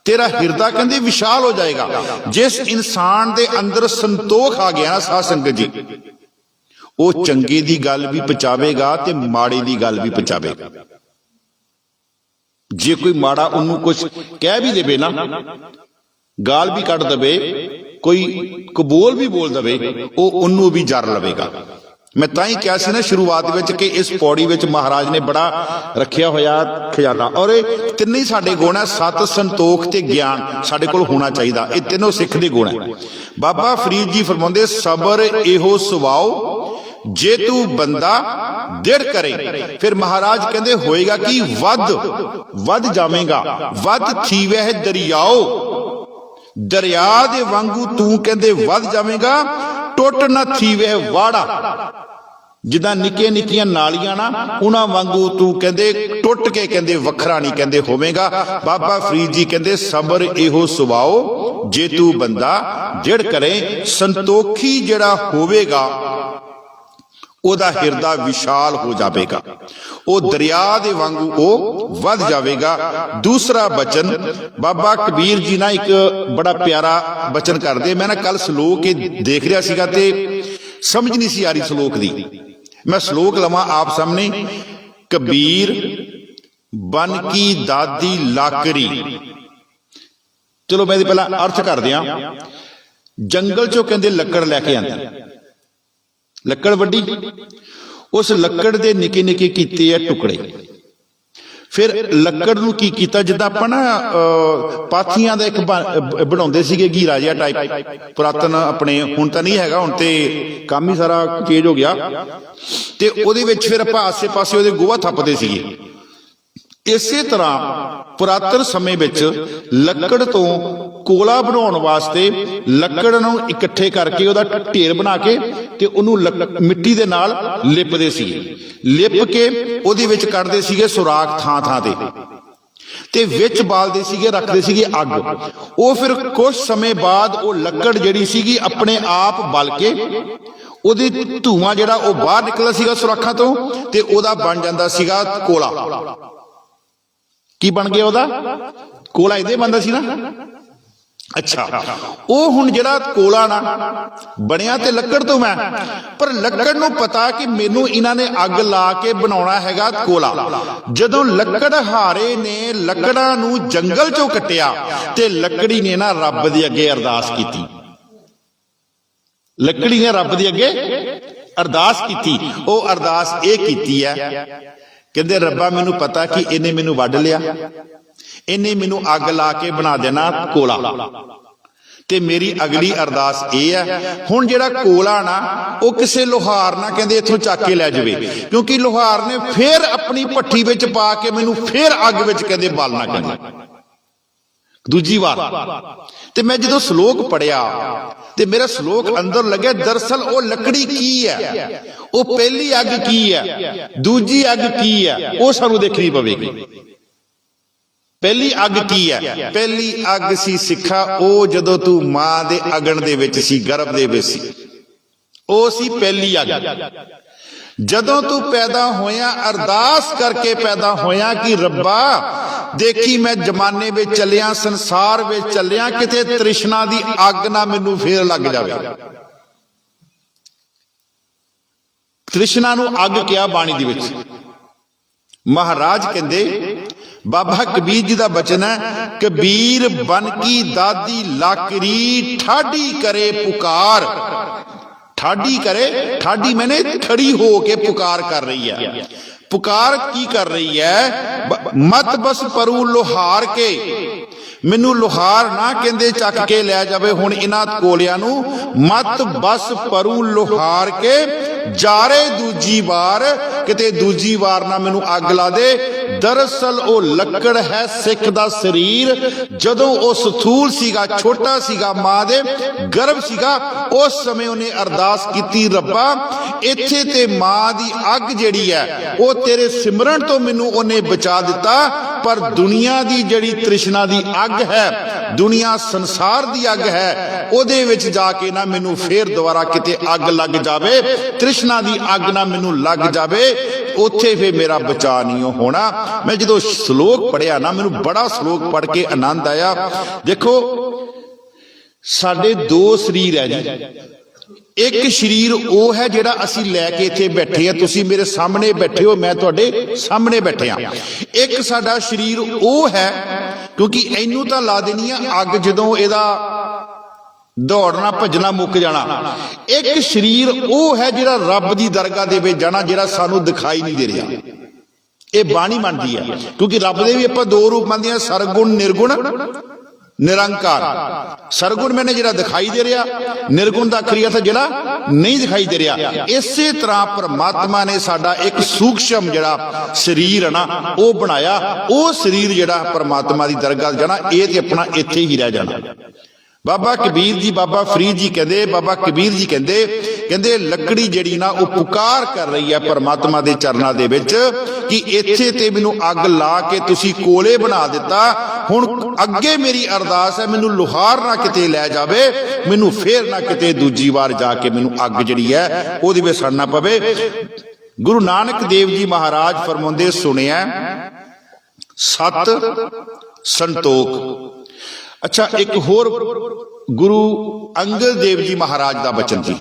तेरा हिरदा कहंदे विशाल हो जाएगा। जिस इंसान दे अंदर संतोख आ गया ना साध संगत जी, वो चंगे दी गल भी पहुंचावेगा ते माड़े दी गल भी पहुंचावेगा। जे कोई माड़ा उन्होंने कुछ कह भी देवे ना, गाल भी कट दे, कोई कबूल भी बोल दे, वो उन्होंने भी जर लवेगा। मैं ताई क्या सी ना शुरुआत में कि इस पौड़ी में महाराज ने बड़ा रखिया होया खजाना, और तीन ही साडे गुण है, सत संतोख ते ज्ञान साडे कोल होना चाहिए। ये तीनों सिख दे गुण है। बाबा फरीद जी फरमाउंदे सबर एहो सुवाओ, जे तू बंदा दिड़ करे। फिर महाराज कहंदे होएगा कि वध जावेगा। वध थीवे है दरियाओ, दरिया दे वांगू तू कहंदे वध जावेगा। टुट ना थीवे वाड़ा, जिदा निक्के निक्कियां नालियां ना, उन्हां वांगू तू कहंदे टुट के कहंदे वखरा नहीं कहंदे होवेगा। बाबा फरीद जी कहंदे सबर एहो सुभाओ, जे तू बंदा जिड़ करे। संतोखी जिहड़ा होवेगा ओदा हिरदा विशाल हो जाएगा, वो दरिया दे वांगू वो वध जाएगा। दूसरा बचन बाबा कबीर जी ना एक बड़ा प्यारा बचन करते। मैं ना कल सलोक देख रहा सीगा ते समझ नहीं सी आ रही सलोक दी। मैं सलोक लवां आप सामने। कबीर बन की दादी लाकड़ी। चलो मैं पहला अर्थ कर दिया। जंगल चो कहंदे लकड़ लैके आंदी, लकड़ वड्डी, उस लकड़ दे निके निके कीते है टुकड़े। फिर लकड़ नूं की कीता, जिद्दां आपां ना पाथियां दा एक बनाउंदे सीगे गीरा जिहा टाइप, पुरातन अपने हुण तां नहीं हैगा, हुण ते काम ही सारा चेंज हो गया। ते ओहदे विच फिर आपां आसे पासे ओहदे गोहा थप्पदे सीगे। इसे तरह पुरातन समय विच लकड़ तो कोला बनाने वास्ते लकड़ नूं इकट्ठे करके उहदा ढेर बना के ते उहनूं मिट्टी दे नाल लिपदे सी। लिप के उहदे विच कढदे सीगे सुराख थां थां ते। ਤੇ ਵਿੱਚ ਬਾਲਦੇ ਸੀਗੇ, ਰੱਖਦੇ ਸੀਗੇ ਅੱਗ। ਉਹ ਫਿਰ ਕੁਝ ਸਮੇਂ ਬਾਅਦ ਉਹ ਲੱਕੜ ਜਿਹੜੀ ਸੀਗੀ ਆਪਣੇ ਆਪ ਬਲ ਕੇ ਉਹਦੀ ਧੂਆਂ ਜਿਹੜਾ ਉਹ ਬਾਹਰ ਨਿਕਲਦਾ ਸੀਗਾ ਸੁਰਾਖਾਂ ਤੋਂ, ਤੇ ਉਹਦਾ ਬਣ ਜਾਂਦਾ ਸੀਗਾ ਕੋਲਾ। ਕੀ ਬਣ ਗਿਆ ਉਹਦਾ? ਕੋਲਾ ਇਹਦੇ ਬਣਦਾ ਸੀ ਨਾ। ਅੱਛਾ, ਉਹ ਹੁਣ ਜਿਹੜਾ ਕੋਲਾ ਨਾ ਬਣਿਆ ਤੇ ਲੱਕੜ ਤੋਂ ਮੈਂ, ਪਰ ਲੱਕੜ ਨੂੰ ਪਤਾ ਕਿ ਮੈਨੂੰ ਇਹਨਾਂ ਨੇ ਅੱਗ ਲਾ ਕੇ ਬਣਾਉਣਾ ਹੈਗਾ ਕੋਲਾ। ਜਦੋਂ ਲੱਕੜ ਹਾਰੇ ਨੇ ਲੱਕੜਾਂ ਨੂੰ ਜੰਗਲ ਚੋਂ ਕੱਟਿਆ ਤੇ ਲੱਕੜੀ ਨੇ ਨਾ ਰੱਬ ਦੇ ਅੱਗੇ ਅਰਦਾਸ ਕੀਤੀ। ਲੱਕੜੀ ਨੇ ਰੱਬ ਦੇ ਅੱਗੇ ਅਰਦਾਸ ਕੀਤੀ। ਉਹ ਅਰਦਾਸ ਇਹ ਕੀਤੀ ਹੈ, ਕਹਿੰਦੇ ਰੱਬਾ ਮੈਨੂੰ ਪਤਾ ਕਿ ਇਹਨੇ ਮੈਨੂੰ ਵੱਢ ਲਿਆ, ਇਹਨੇ ਮੈਨੂੰ ਅੱਗ ਲਾ ਕੇ ਬਣਾ ਦੇਣਾ ਕੋਲਾ, ਤੇ ਮੇਰੀ ਅਗਲੀ ਅਰਦਾਸ ਇਹ ਹੈ ਹੁਣ ਜਿਹੜਾ ਕੋਲਾ ਨਾ ਉਹ ਕਿਸੇ ਲੋਹਾਰ ਨਾ ਕਹਿੰਦੇ ਇੱਥੋਂ ਚੱਕ ਕੇ ਲੈ ਜਾਵੇ, ਕਿਉਂਕਿ ਲੋਹਾਰ ਨੇ ਫੇਰ ਆਪਣੀ ਭੱਠੀ ਵਿੱਚ ਪਾ ਕੇ ਮੈਨੂੰ ਫੇਰ ਅੱਗ ਵਿੱਚ ਕਹਿੰਦੇ ਬਾਲਣਾ ਕਹਿੰਦੇ ਦੂਜੀ ਵਾਰ। ਤੇ ਮੈਂ ਜਦੋਂ ਸ਼ਲੋਕ ਪੜਿਆ ਤੇ ਮੇਰਾ ਸ਼ਲੋਕ ਅੰਦਰ ਲੱਗਿਆ, ਦਰਅਸਲ ਉਹ ਲੱਕੜੀ ਕੀ ਹੈ, ਉਹ ਪਹਿਲੀ ਅੱਗ ਕੀ ਹੈ, ਦੂਜੀ ਅੱਗ ਕੀ ਹੈ, ਉਹ ਸਾਨੂੰ ਦੇਖਣੀ ਪਵੇਗੀ। ਪਹਿਲੀ ਅੱਗ ਕੀ ਹੈ? ਪਹਿਲੀ ਅੱਗ ਸੀ ਸਿੱਖਾ ਉਹ ਜਦੋਂ ਤੂੰ ਮਾਂ ਦੇ ਅਗਣ ਦੇ ਵਿੱਚ ਸੀ, ਗਰਭ ਦੇ ਵਿੱਚ ਸੀ, ਉਹ ਸੀ ਪਹਿਲੀ ਅੱਗ। ਜਦੋਂ ਤੂੰ ਪੈਦਾ ਹੋਇਆ ਅਰਦਾਸ ਕਰਕੇ ਪੈਦਾ ਹੋਇਆ ਕਿ ਰੱਬਾ ਦੇਖੀ ਮੈਂ ਜ਼ਮਾਨੇ ਵਿੱਚ ਚੱਲਿਆ, ਸੰਸਾਰ ਵਿੱਚ ਚੱਲਿਆ, ਕਿਤੇ ਤ੍ਰਿਸ਼ਨਾ ਦੀ ਅੱਗ ਨਾ ਮੈਨੂੰ ਫੇਰ ਲੱਗ ਜਾਵੇ। ਤ੍ਰਿਸ਼ਨਾ ਨੂੰ ਅੱਗ ਕਿਹਾ ਬਾਣੀ ਦੇ ਵਿੱਚ। ਮਹਾਰਾਜ ਕਹਿੰਦੇ, ਬਾਬਾ ਕਬੀਰ ਜੀ ਦਾ ਬਚਨ ਹੈ, ਕਬੀਰ ਬਨ ਕੀ ਦਾਦੀ ਲਾਕਰੀ ਠਾਡੀ ਕਰੇ ਪੁਕਾਰ। ਠਾਡੀ ਕਰੇ, ਠਾਡੀ ਮੈਨੇ ਖੜੀ ਹੋ ਕੇ ਪੁਕਾਰ ਕਰ ਰਹੀ ਹੈ। ਪੁਕਾਰ ਕੀ ਕਰ ਰਹੀ ਹੈ? ਮਤ ਬਸ ਪਰੂ ਲੋਹਾਰ ਕੇ, ਮੈਨੂੰ ਲੋਹਾਰ ਨਾ ਕਹਿੰਦੇ ਚੱਕ ਕੇ ਲੈ ਜਾਵੇ ਹੁਣ ਇਹਨਾਂ ਕੋਲਿਆਂ ਨੂੰ, ਮਤ ਬਸ ਪਰੂ ਲੋਹਾਰ ਕੇ ਜਾਰੇ ਦੂਜੀ ਵਾਰ, ਕਿਤੇ ਦੂਜੀ ਵਾਰ ਨਾ ਮੈਨੂੰ ਅੱਗ ਲਾ ਦੇ। ਦਰਅਸਲ ਉਹ ਲੱਕੜ ਹੈ ਸਿੱਖ ਦਾ ਸਰੀਰ, ਜਦੋਂ ਉਹ ਸਥੂਲ ਸੀਗਾ, ਛੋਟਾ ਸੀਗਾ, ਮਾਂ ਦੇ ਗਰਭ ਸੀਗਾ, ਉਸ ਸਮੇਂ ਉਹਨੇ ਅਰਦਾਸ ਕੀਤੀ, ਰੱਬਾ ਇੱਥੇ ਤੇ ਮਾਂ ਦੀ ਅੱਗ ਜਿਹੜੀ ਹੈ ਉਹ ਤੇਰੇ ਸਿਮਰਨ ਤੋਂ ਮੈਨੂੰ ਉਹਨੇ ਬਚਾ ਦਿੱਤਾ, ਪਰ ਦੁਨੀਆ ਦੀ ਜਿਹੜੀ ਤ੍ਰਿਸ਼ਨਾ ਦੀ ਅੱਗ ਹੈ, ਦੁਨੀਆ ਸੰਸਾਰ ਦੀ ਅੱਗ ਹੈ, ਉਹਦੇ ਵਿੱਚ ਜਾ ਕੇ ਨਾ ਮੈਨੂੰ ਫੇਰ ਦੁਬਾਰਾ ਕਿਤੇ ਅੱਗ ਲੱਗ ਜਾਵੇ, ਤ੍ਰਿਸ਼ਨਾ ਦੀ ਅੱਗ ਨਾ ਮੈਨੂੰ ਲੱਗ ਜਾਵੇ, ਉੱਥੇ ਫੇਰ ਮੇਰਾ ਬਚਾ ਨਹੀਂ ਹੋਣਾ। ਮੈਂ ਜਦੋਂ ਸ਼ਲੋਕ ਪੜਿਆ ਨਾ, ਮੈਨੂੰ ਬੜਾ ਸ਼ਲੋਕ ਪੜ ਕੇ ਆਨੰਦ ਆਇਆ। ਦੇਖੋ ਸਾਡੇ ਦੋ ਸਰੀਰ ਹੈ ਜੀ, ਇੱਕ ਸਰੀਰ ਉਹ ਹੈ ਜਿਹੜਾ ਅਸੀਂ ਲੈ ਕੇ ਇੱਥੇ ਬੈਠੇ ਆ, ਤੁਸੀਂ ਮੇਰੇ ਸਾਹਮਣੇ ਬੈਠੇ ਹੋ, ਮੈਂ ਤੁਹਾਡੇ ਸਾਹਮਣੇ ਬੈਠੇ ਆ। ਇੱਕ ਸਾਡਾ ਸਰੀਰ ਉਹ ਹੈ, ਕਿਉਂਕਿ ਇਹਨੂੰ ਤਾਂ ਲਾ ਦੇਣੀ ਆ ਅੱਗ ਜਦੋਂ ਇਹਦਾ ਦੌੜਨਾ ਭੱਜਣਾ ਮੁੱਕ ਜਾਣਾ। ਇੱਕ ਸਰੀਰ ਉਹ ਹੈ ਜਿਹੜਾ ਰੱਬ ਦੀ ਦਰਗਾਹ ਦੇ ਵਿੱਚ ਜਾਣਾ, ਜਿਹੜਾ ਸਾਨੂੰ ਦਿਖਾਈ ਨਹੀਂ ਦੇ ਰਿਹਾ। ਇਹ ਬਾਣੀ ਮੰਨਦੀ ਹੈ, ਕਿਉਂਕਿ ਰੱਬ ਦੇ ਵੀ ਆਪਾਂ ਦੋ ਰੂਪ ਮੰਨਦੇ ਆ, ਸਰਗੁਣ ਨਿਰਗੁਣ ਨਿਰੰਕਾਰ। ਸਰਗੁਣ ਮੈਨੇ ਜਿਹੜਾ ਦਿਖਾਈ ਦੇ ਰਿਹਾ, ਨਿਰਗੁਣ ਦਾ ਅਖਰੀ ਅਰਥ ਜਿਹੜਾ ਨਹੀਂ ਦਿਖਾਈ ਦੇ ਰਿਹਾ। ਇਸੇ ਤਰ੍ਹਾਂ ਪਰਮਾਤਮਾ ਨੇ ਸਾਡਾ ਇੱਕ ਸੂਖਸ਼ਮ ਜਿਹੜਾ ਸਰੀਰ ਹੈ ਨਾ ਉਹ ਬਣਾਇਆ, ਉਹ ਸਰੀਰ ਜਿਹੜਾ ਪਰਮਾਤਮਾ ਦੀ ਦਰਗਾਹ ਜਾਣਾ, ਇਹ ਤੇ ਆਪਣਾ ਇੱਥੇ ਹੀ ਰਹਿ ਜਾਣਾ। ਬਾਬਾ ਕਬੀਰ ਜੀ, ਬਾਬਾ ਫਰੀਦ ਜੀ ਕਹਿੰਦੇ, ਬਾਬਾ ਕਬੀਰ ਜੀ ਕਹਿੰਦੇ ਲੱਕੜੀ ਜਿਹੜੀ ਨਾ ਉਹ ਪੁਕਾਰ ਕਰ ਰਹੀ ਹੈ ਪਰਮਾਤਮਾ ਦੇ ਚਰਨਾਂ ਦੇ ਵਿੱਚ ਕਿ ਇੱਥੇ ਤੇ ਮੈਨੂੰ ਅੱਗ ਲਾ ਕੇ ਤੁਸੀਂ ਕੋਲੇ ਬਣਾ ਦਿੱਤਾ, ਹੁਣ ਅੱਗੇ ਮੇਰੀ ਅਰਦਾਸ ਹੈ ਮੈਨੂੰ ਲੋਹਾਰ ਨਾ ਕਿਤੇ ਲੈ ਜਾਵੇ, ਮੈਨੂੰ ਫੇਰ ਨਾ ਕਿਤੇ ਦੂਜੀ ਵਾਰ ਜਾ ਕੇ ਮੈਨੂੰ ਅੱਗ ਜਿਹੜੀ ਹੈ ਉਹਦੇ ਵਿੱਚ ਸੜਨਾ ਪਵੇ। ਗੁਰੂ ਨਾਨਕ ਦੇਵ ਜੀ ਮਹਾਰਾਜ ਫਰਮਾਉਂਦੇ, ਸੁਣਿਆ ਸਤ ਸੰਤੋਖ। ਅੱਛਾ, ਇੱਕ ਹੋਰ ਗੁਰੂ ਅੰਗਦ ਦੇਵ ਜੀ ਮਹਾਰਾਜ ਦਾ ਬਚਨ ਜੀ।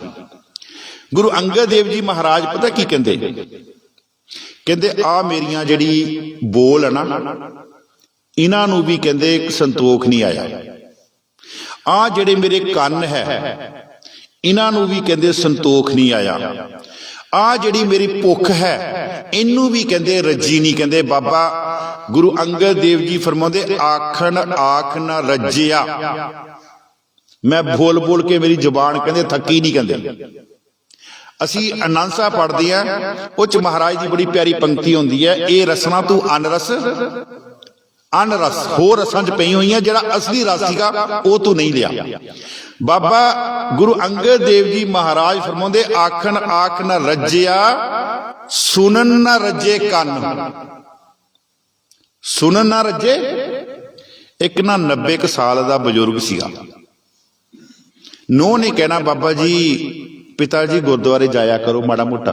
ਗੁਰੂ ਅੰਗਦ ਦੇਵ ਜੀ ਮਹਾਰਾਜ ਪਤਾ ਕੀ ਕਹਿੰਦੇ? ਕਹਿੰਦੇ ਆ ਮੇਰੀਆਂ ਜਿਹੜੀ ਬੋਲ ਹੈ ਨਾ, ਇਹਨਾਂ ਨੂੰ ਵੀ ਕਹਿੰਦੇ ਸੰਤੋਖ ਨਹੀਂ ਆਇਆ। ਆ ਜਿਹੜੇ ਮੇਰੇ ਕੰਨ ਹੈ ਇਹਨਾਂ ਨੂੰ ਵੀ ਕਹਿੰਦੇ ਸੰਤੋਖ ਨਹੀਂ ਆਇਆ। ਆ ਜਿਹੜੀ ਮੇਰੀ ਭੁੱਖ ਹੈ ਇਹਨੂੰ ਵੀ ਕਹਿੰਦੇ ਰੱਜੀ ਨਹੀਂ। ਕਹਿੰਦੇ ਬਾਬਾ ਗੁਰੂ ਅੰਗਦ ਦੇਵ ਜੀ ਫਰਮਾਉਂਦੇ, ਆਖਣ ਆਖ ਨਾ ਰੱਜਿਆ। ਮੈਂ ਬੋਲ ਬੋਲ ਕੇ ਮੇਰੀ ਜ਼ੁਬਾਨ ਕਹਿੰਦੇ ਥੱਕੀ ਨਹੀਂ। ਕਹਿੰਦੇ ਅਸੀਂ ਆਨੰਦ ਸਾਹਿਬ ਪੜ੍ਹਦੇ ਆ, ਉਹ ਚ ਮਹਾਰਾਜ ਦੀ ਬੜੀ ਪਿਆਰੀ ਪੰਕਤੀ ਹੁੰਦੀ ਹੈ, ਇਹ ਰਸਨਾ ਤੂੰ ਅਨਰਸ ਅਨਰਸ, ਹੋਰ ਰਸਾਂ ਚ ਪਈ ਹੋਈਆਂ, ਜਿਹੜਾ ਅਸਲੀ ਰਸ ਸੀਗਾ ਉਹ ਤੂੰ ਨਹੀਂ ਲਿਆ। ਬਾਬਾ ਗੁਰੂ ਅੰਗਦ ਦੇਵ ਜੀ ਮਹਾਰਾਜ ਫਰਮਾਉਂਦੇ, ਆਖਣ ਆਖ ਨਾ ਰੱਜਿਆ ਸੁਣਨ ਨਾ ਰੱਜੇ ਕੰਨ। ਸੁਣਨ ਨਾ ਰੱਜੇ। ਇੱਕ ਨਾ 90 ਕੁ ਸਾਲ ਦਾ ਬਜ਼ੁਰਗ ਸੀਗਾ। ਨੂੰਹ ਨੇ ਕਹਿਣਾ, ਬਾਬਾ ਜੀ ਪਿਤਾ ਜੀ ਗੁਰਦੁਆਰੇ ਜਾਇਆ ਕਰੋ ਮਾੜਾ ਮੋਟਾ।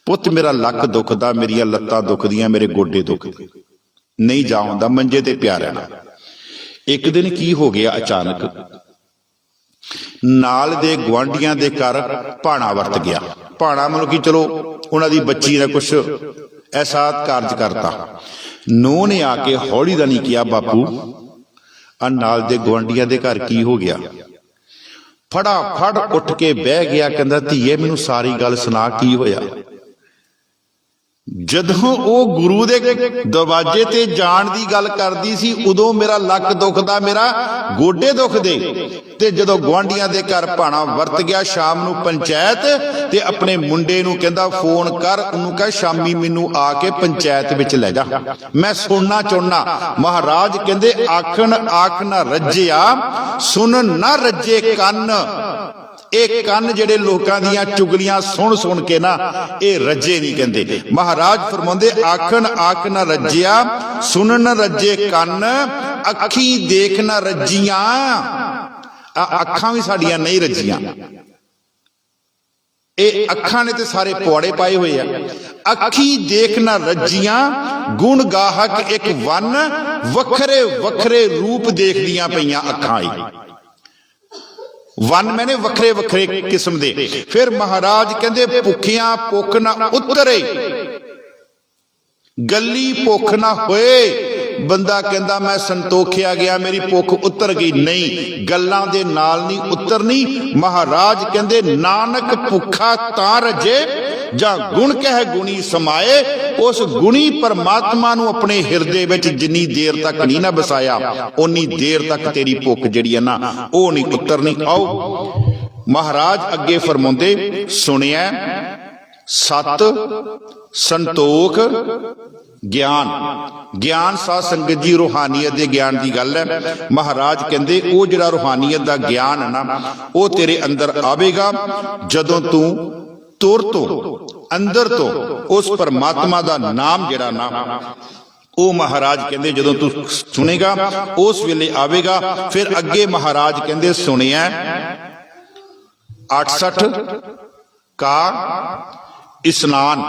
ਪੁੱਤ ਮੇਰਾ ਲੱਕ ਦੁਖਦਾ, ਮੇਰੀਆਂ ਲੱਤਾਂ ਦੁਖਦੀਆਂ, ਮੇਰੇ ਗੋਡੇ ਦੁਖਦੇ, ਨਹੀਂ ਜਾਉਂਦਾ, ਮੰਜੇ ਤੇ ਪਿਆ ਰਹਿਣਾ। ਇੱਕ ਦਿਨ ਕੀ ਹੋ ਗਿਆ, ਅਚਾਨਕ ਨਾਲ ਦੇ ਗੁਆਂਢੀਆਂ ਦੇ ਘਰ ਭਾਣਾ ਵਰਤ ਗਿਆ। ਭਾਣਾ ਮਤਲਬ ਕਿ ਚਲੋ ਉਹਨਾਂ ਦੀ ਬੱਚੀ ਨੇ ਕੁਛ ਐਸਾ ਕਾਰਜ ਕਰਤਾ। ਨੂੰਹ ਨੇ ਆ ਕੇ ਹੌਲੀ ਦਾ ਨਹੀਂ ਕਿਹਾ, ਬਾਪੂ ਆ ਨਾਲ ਦੇ ਗੁਆਂਢੀਆਂ ਦੇ ਘਰ ਕੀ ਹੋ ਗਿਆ। ਫਟਾਫਟ ਉੱਠ ਕੇ ਬਹਿ ਗਿਆ, ਕਹਿੰਦਾ ਧੀਏ ਮੈਨੂੰ ਸਾਰੀ ਗੱਲ ਸੁਣਾ, ਕੀ ਹੋਇਆ। ਜਦੋਂ ਉਹ ਗੁਰੂ ਦੇ ਦਰਵਾਜ਼ੇ ਤੇ ਜਾਣ ਦੀ ਗੱਲ ਕਰਦੀ ਸੀ, ਉਦੋਂ ਮੇਰਾ ਲੱਕ ਦੁਖਦਾ, ਮੇਰਾ ਗੋਡੇ ਦੁਖਦੇ। ਤੇ ਜਦੋਂ ਗੁਆਂਢੀਆਂ ਦੇ ਘਰ ਭਾਣਾ ਵਰਤ ਗਿਆ, ਸ਼ਾਮ ਨੂੰ ਪੰਚਾਇਤ, ਤੇ ਆਪਣੇ ਮੁੰਡੇ ਨੂੰ ਕਹਿੰਦਾ ਫੋਨ ਕਰ, ਉਹਨੂੰ ਕਹ ਸ਼ਾਮੀ ਮੈਨੂੰ ਆ ਕੇ ਪੰਚਾਇਤ ਵਿੱਚ ਲੈ ਜਾ, ਮੈਂ ਸੁਣਨਾ ਚਾਹੁੰਦਾ। ਮਹਾਰਾਜ ਕਹਿੰਦੇ ਆਖਣ ਆਖ ਨਾ ਰੱਜਿਆ, ਸੁਣਨ ਨਾ ਰੱਜੇ ਕੰਨ। ਇਹ ਕੰਨ ਜਿਹੜੇ ਲੋਕਾਂ ਦੀਆਂ ਚੁਗਲੀਆਂ ਸੁਣ ਸੁਣ ਕੇ ਨਾ ਇਹ ਰੱਜੇ ਨਹੀਂ ਕਹਿੰਦੇ। ਮਹਾਰਾਜ ਫਰਮਾਉਂਦੇ ਆਖਣ ਆਖ ਨਾ ਰੱਜਿਆ, ਸੁਣਨ ਨਾ ਰੱਜੇ ਕੰਨ, ਅੱਖੀ ਦੇਖ ਨਾ ਰੱਜੀਆਂ। ਅੱਖਾਂ ਵੀ ਸਾਡੀਆਂ ਨਹੀਂ ਰੱਜੀਆਂ। ਇਹ ਅੱਖਾਂ ਨੇ ਤੇ ਸਾਰੇ ਪੁਆੜੇ ਪਾਏ ਹੋਏ ਆ। ਅੱਖੀ ਦੇਖ ਨਾ ਰੱਜੀਆਂ, ਗੁਣ ਗਾਹਕ ਇੱਕ ਵੰਨ, ਵੱਖਰੇ ਵੱਖਰੇ ਰੂਪ ਦੇਖਦੀਆਂ ਪਈਆਂ ਅੱਖਾਂ ਹੀ। ਵਨ ਮੈਨੇ ਵੱਖਰੇ ਵੱਖਰੇ ਕਿਸਮ ਦੇ। ਫਿਰ ਮਹਾਰਾਜ ਕਹਿੰਦੇ ਭੁੱਖਿਆਂ ਭੁੱਖ ਨਾ ਉਤਰੇ, ਗੱਲੀ ਭੁੱਖ ਨਾ ਹੋਏ। ਬੰਦਾ ਕਹਿੰਦਾ ਮੈਂ ਸੰਤੋਖਿਆ ਗਿਆ, ਮੇਰੀ ਭੁੱਖ ਉਤਰ ਗਈ, ਨਹੀਂ, ਗੱਲਾਂ ਦੇ ਨਾਲ ਨਹੀਂ ਉਤਰਨੀ। ਮਹਾਰਾਜ ਕਹਿੰਦੇ ਨਾਨਕ ਭੁੱਖਾ ਤਾਂ ਰੱਜੇ, ਜਾਂ ਗੁਣ ਕਹਿ ਗੁਣੀ ਸਮਾਏ। ਉਸ ਗੁਣੀ ਪਰਮਾਤਮਾ ਨੂੰ ਆਪਣੇ ਹਿਰਦੇ ਵਿੱਚ ਜਿੰਨੀ ਦੇਰ ਤੱਕ ਨਹੀਂ ਨਾ ਵਸਾਇਆ, ਓਨੀ ਦੇਰ ਤੱਕ ਤੇਰੀ ਭੁੱਖ ਜਿਹੜੀ ਹੈ ਨਾ ਉਹ ਨਹੀਂ ਉਤਰਨੀ। ਆਓ ਮਹਾਰਾਜ ਅੱਗੇ ਫਰਮਾਉਂਦੇ, ਸੁਣਿਆ ਸਤ ਸੰਤੋਖ ਗਿਆਨ। ਗਿਆਨ ਸਾਧ ਸੰਗਤ ਜੀ ਰੂਹਾਨੀਅਤ ਦੇ ਗਿਆਨ ਦੀ ਗੱਲ ਹੈ। ਮਹਾਰਾਜ ਕਹਿੰਦੇ ਉਹ ਜਿਹੜਾ ਰੂਹਾਨੀਅਤ ਦਾ ਗਿਆਨ ਹੈ ਨਾ, ਉਹ ਤੇਰੇ ਅੰਦਰ ਆਵੇਗਾ ਜਦੋਂ ਤੂੰ ਤੁਰ ਤੋਂ ਅੰਦਰ ਤੋਂ ਉਸ ਪਰਮਾਤਮਾ ਦਾ ਨਾਮ ਜਿਹੜਾ ਨਾ ਉਹ ਮਹਾਰਾਜ ਕਹਿੰਦੇ ਜਦੋਂ ਤੂੰ ਸੁਣੇਗਾ ਉਸ ਵੇਲੇ ਆਵੇਗਾ। ਫਿਰ ਅੱਗੇ ਮਹਾਰਾਜ ਕਹਿੰਦੇ ਸੁਣਿਆ 68 ਕਾ ਇਸ਼ਨਾਨ।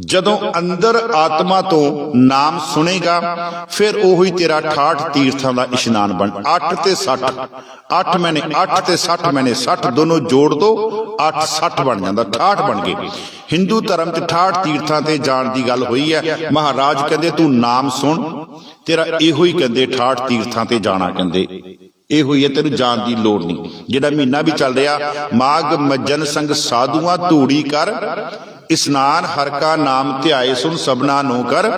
ਜਦੋਂ ਅੰਦਰ ਆਤਮਾ ਤੋਂ ਨਾਮ ਸੁਣੇਗਾ ਫਿਰ ਉਹੀ ਤੇਰਾ 68 ਤੀਰਥਾਂ ਦਾ ਇਸ਼ਨਾਨ ਬਣ। 8 ਤੇ 60, 8 ਮੈਨੇ 8 ਤੇ 60 ਮੈਨੇ 60 ਦੋਨੋਂ ਜੋੜ ਦੋ 8 60 ਬਣ ਜਾਂਦਾ, 68 ਬਣ ਗਏ। ਹਿੰਦੂ ਧਰਮ ਚ 68 ਤੀਰਥਾਂ ਤੇ ਜਾਣ ਦੀ ਗੱਲ ਹੋਈ ਹੈ। ਮਹਾਰਾਜ ਕਹਿੰਦੇ ਤੂੰ ਨਾਮ ਸੁਣ, ਤੇਰਾ ਇਹੋ ਹੀ ਕਹਿੰਦੇ 68 ਤੀਰਥਾਂ ਤੇ ਜਾਣਾ, ਕਹਿੰਦੇ ਇਹੋ ਹੀ ਹੈ, ਤੈਨੂੰ ਜਾਣ ਦੀ ਲੋੜ ਨਹੀਂ। ਜਿਹੜਾ ਮਹੀਨਾ ਵੀ ਚੱਲ ਰਿਹਾ ਮਾਘ ਮੱਜਨ ਸੰਗ ਸਾਧੂਆਂ ਧੂੜੀ ਕਰ, ਇਸ਼ਨਾਨ ਹਰ ਕਾ ਨਾਮ ਧਿਆਏ, ਸੁਣ ਸਭਨਾ ਨੂੰ ਕਰ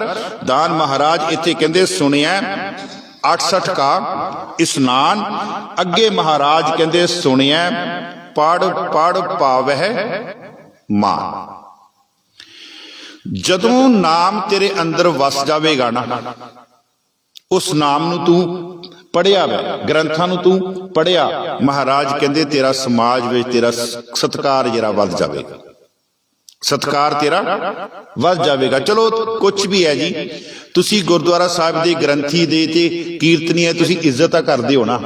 ਦਾਨ। ਮਹਾਰਾਜ ਇੱਥੇ ਕਹਿੰਦੇ ਸੁਣਿਆ 68 ਕਾ ਇਸ਼ਨਾਨ। ਅੱਗੇ ਮਹਾਰਾਜ ਕਹਿੰਦੇ ਸੁਣਿਆ ਪੜ ਪੜ ਪਾਵਹਿ ਮਾਨ। ਜਦੋਂ ਨਾਮ ਤੇਰੇ ਅੰਦਰ ਵਸ ਜਾਵੇਗਾ ਨਾ, ਉਸ ਨਾਮ ਨੂੰ ਤੂੰ ਪੜਿਆ ਵੇ, ਗ੍ਰੰਥਾਂ ਨੂੰ ਤੂੰ ਪੜਿਆ, ਮਹਾਰਾਜ ਕਹਿੰਦੇ ਤੇਰਾ ਸਮਾਜ ਵਿੱਚ ਤੇਰਾ ਸਤਿਕਾਰ ਜਿਹੜਾ ਵੱਧ ਜਾਵੇਗਾ, ਸਤਿਕਾਰ ਤੇਰਾ ਵੱਧ ਜਾਵੇਗਾ। ਚਲੋ ਕੁਛ ਵੀ ਹੈ ਜੀ, ਤੁਸੀਂ ਗੁਰਦੁਆਰਾ ਸਾਹਿਬ ਦੇ ਗ੍ਰੰਥੀ ਦੇ ਤੇ ਕੀਰਤਨੀਏ ਤੁਸੀਂ ਇੱਜ਼ਤ ਕਰਦੇ ਹੋ ਨਾ,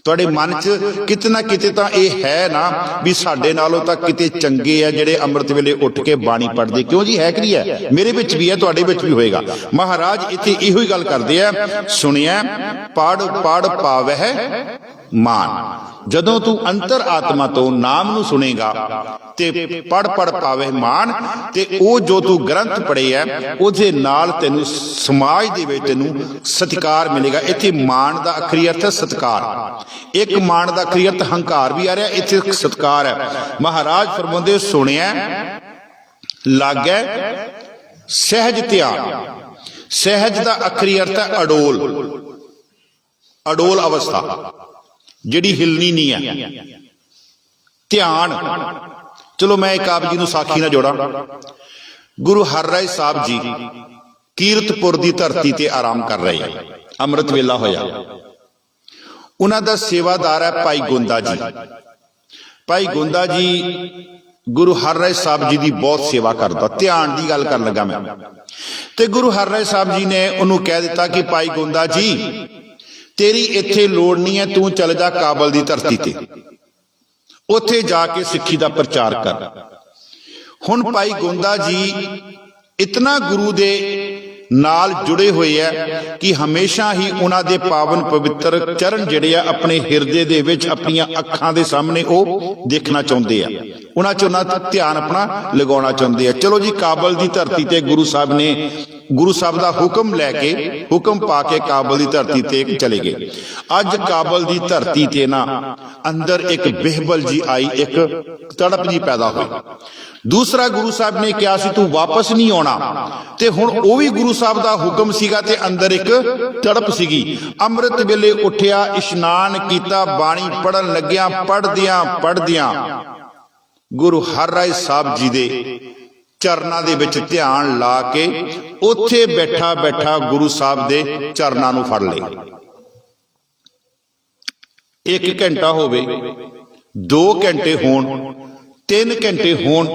ਤੁਹਾਡੇ ਮਨ 'ਚ ਕਿਤੇ ਨਾ ਕਿਤੇ ਤਾਂ ਇਹ ਹੈ ਨਾ ਵੀ ਸਾਡੇ ਨਾਲੋਂ ਤਾਂ ਕਿਤੇ ਚੰਗੇ ਆ ਜਿਹੜੇ ਅੰਮ੍ਰਿਤ ਵੇਲੇ ਉੱਠ ਕੇ ਬਾਣੀ ਪੜ੍ਹਦੇ। ਕਿਉਂ ਜੀ, ਹੈ ਕਿ ਨਹੀਂ ਹੈ? ਮੇਰੇ ਵਿੱਚ ਵੀ ਹੈ, ਤੁਹਾਡੇ ਵਿੱਚ ਵੀ ਹੋਏਗਾ। ਮਹਾਰਾਜ ਇੱਥੇ ਇਹੋ ਹੀ ਗੱਲ ਕਰਦੇ ਆ, ਸੁਣਿਆ ਪੜ ਪੜ ਪਾਵਹਿ ਮਾਨ। ਜਦੋਂ ਤੂੰ ਅੰਤਰ ਆਤਮਾ ਤੋਂ ਨਾਮ ਨੂੰ ਸੁਣੇਗਾ ਤੇ ਪੜ ਪੜ ਪਾਵੇ ਮਾਨ, ਤੇ ਉਹ ਜੋ ਤੂੰ ਗ੍ਰੰਥ ਪੜ੍ਹੇ ਹੈ ਉਹਦੇ ਨਾਲ ਤੈਨੂੰ ਸਮਾਜ ਦੇ ਵਿੱਚ ਤੈਨੂੰ ਸਤਿਕਾਰ ਮਿਲੇਗਾ। ਇੱਥੇ ਮਾਨ ਦਾ ਅਖਰੀ ਅਰਥ ਹੈ ਸਤਿਕਾਰ। ਇੱਕ ਮਾਨ ਦਾ ਅਖਰੀ ਅਰਥ ਹੰਕਾਰ ਵੀ ਆ ਰਿਹਾ, ਇੱਥੇ ਸਤਿਕਾਰ ਹੈ। ਮਹਾਰਾਜ ਫਰਮਾਉਂਦੇ ਸੁਣਿਆ ਲਾਗੈ ਸਹਿਜ ਧਿਆਨ। ਸਹਿਜ ਦਾ ਅਖਰੀ ਅਰਥ ਹੈ ਅਡੋਲ, ਅਡੋਲ ਅਵਸਥਾ ਜਿਹੜੀ ਹਿਲਣੀ ਨਹੀਂ ਹੈ। ਧਿਆਨ, ਚਲੋ ਮੈਂ ਇੱਕ ਆਪ ਜੀ ਨੂੰ ਸਾਖੀ ਨਾਲ ਜੋੜਾਂ। ਗੁਰੂ ਹਰਿਰਾਏ ਸਾਹਿਬ ਜੀ ਕੀਰਤਪੁਰ ਦੀ ਧਰਤੀ ਤੇ ਆਰਾਮ ਕਰ ਰਹੇ ਆ, ਅੰਮ੍ਰਿਤ ਵੇਲਾ ਹੋਇਆ। ਉਹਨਾਂ ਦਾ ਸੇਵਾਦਾਰ ਹੈ ਭਾਈ ਗੋਂਦਾ ਜੀ। ਭਾਈ ਗੋਂਦਾ ਜੀ ਗੁਰੂ ਹਰਿਰਾਏ ਸਾਹਿਬ ਜੀ ਦੀ ਬਹੁਤ ਸੇਵਾ ਕਰਦਾ। ਧਿਆਨ ਦੀ ਗੱਲ ਕਰਨ ਲੱਗਾ ਮੈਂ। ਤੇ ਗੁਰੂ ਹਰਿਰਾਏ ਸਾਹਿਬ ਜੀ ਨੇ ਉਹਨੂੰ ਕਹਿ ਦਿੱਤਾ ਕਿ ਭਾਈ ਗੋਂਦਾ ਜੀ ਤੇਰੀ ਇੱਥੇ ਲੋੜ ਨਹੀਂ ਹੈ, ਤੂੰ ਚੱਲ ਜਾ ਕਾਬਲ ਦੀ ਧਰਤੀ ਤੇ, ਉੱਥੇ ਜਾ ਕੇ ਸਿੱਖੀ ਦਾ ਪ੍ਰਚਾਰ ਕਰ। ਹੁਣ ਭਾਈ ਗੋਂਦਾ ਜੀ ਇਤਨਾ ਗੁਰੂ ਦੇ ਨਾਲ ਜੁੜੇ ਹੋਏ ਹੈ ਕਿ ਹਮੇਸ਼ਾ ਹੀ ਉਹਨਾਂ ਦੇ ਪਾਵਨ ਪਵਿੱਤਰ ਚਰਨ ਜਿਹੜੇ ਆ ਆਪਣੇ ਹਿਰਦੇ ਦੇ ਵਿੱਚ ਆਪਣੀਆਂ ਅੱਖਾਂ ਦੇ ਸਾਹਮਣੇ ਉਹ ਦੇਖਣਾ ਚਾਹੁੰਦੇ ਆ, ਉਹਨਾਂ 'ਚ ਉਹਨਾਂ ਦਾ ਧਿਆਨ ਆਪਣਾ ਲਗਾਉਣਾ ਚਾਹੁੰਦੇ ਆ। ਚਲੋ ਜੀ ਕਾਬਲ ਦੀ ਧਰਤੀ ਤੇ ਗੁਰੂ ਸਾਹਿਬ ਨੇ ਗੁਰੂ ਸਾਹਿਬ ਦਾ ਹੁਕਮ ਲੈ ਕੇ, ਹੁਕਮ ਪਾ ਕੇ ਕਾਬਲ ਦੀ ਧਰਤੀ ਤੇ ਚਲੇ ਗਏ। ਅੱਜ ਕਾਬਲ ਦੀ ਧਰਤੀ ਤੇ ਨਾ ਅੰਦਰ ਇੱਕ ਬਿਹਬਲ ਜੀ ਆਈ, ਇੱਕ ਤੜਪ ਜੀ ਪੈਦਾ ਹੋਈ। ਦੂਸਰਾ ਗੁਰੂ ਸਾਹਿਬ ਨੇ ਕਿਹਾ ਸੀ ਤੂੰ ਵਾਪਸ ਨਹੀਂ ਆਉਣਾ, ਤੇ ਹੁਣ ਉਹ ਵੀ ਗੁਰੂ ਸਾਹਿਬ ਦਾ ਹੁਕਮ ਸੀਗਾ ਤੇ ਅੰਦਰ ਇੱਕ ਤੜਪ ਸੀਗੀ। ਅੰਮ੍ਰਿਤ ਵੇਲੇ ਉੱਠਿਆ, ਇਸ਼ਨਾਨ ਕੀਤਾ, ਬਾਣੀ ਪੜਨ ਲੱਗਿਆ, ਪੜਦਿਆਂ ਗੁਰੂ ਹਰਿਰਾਏ ਸਾਹਿਬ ਜੀ ਦੇ ਚਰਨਾਂ ਦੇ ਵਿੱਚ ਧਿਆਨ ਲਾ ਕੇ ਉੱਥੇ ਬੈਠਾ ਗੁਰੂ ਸਾਹਿਬ ਦੇ ਚਰਨਾਂ ਨੂੰ ਫੜ ਲਏ। 1 ਘੰਟਾ ਹੋਵੇ, 2 ਘੰਟੇ ਹੋਣ, 3 ਘੰਟੇ ਹੋਣ,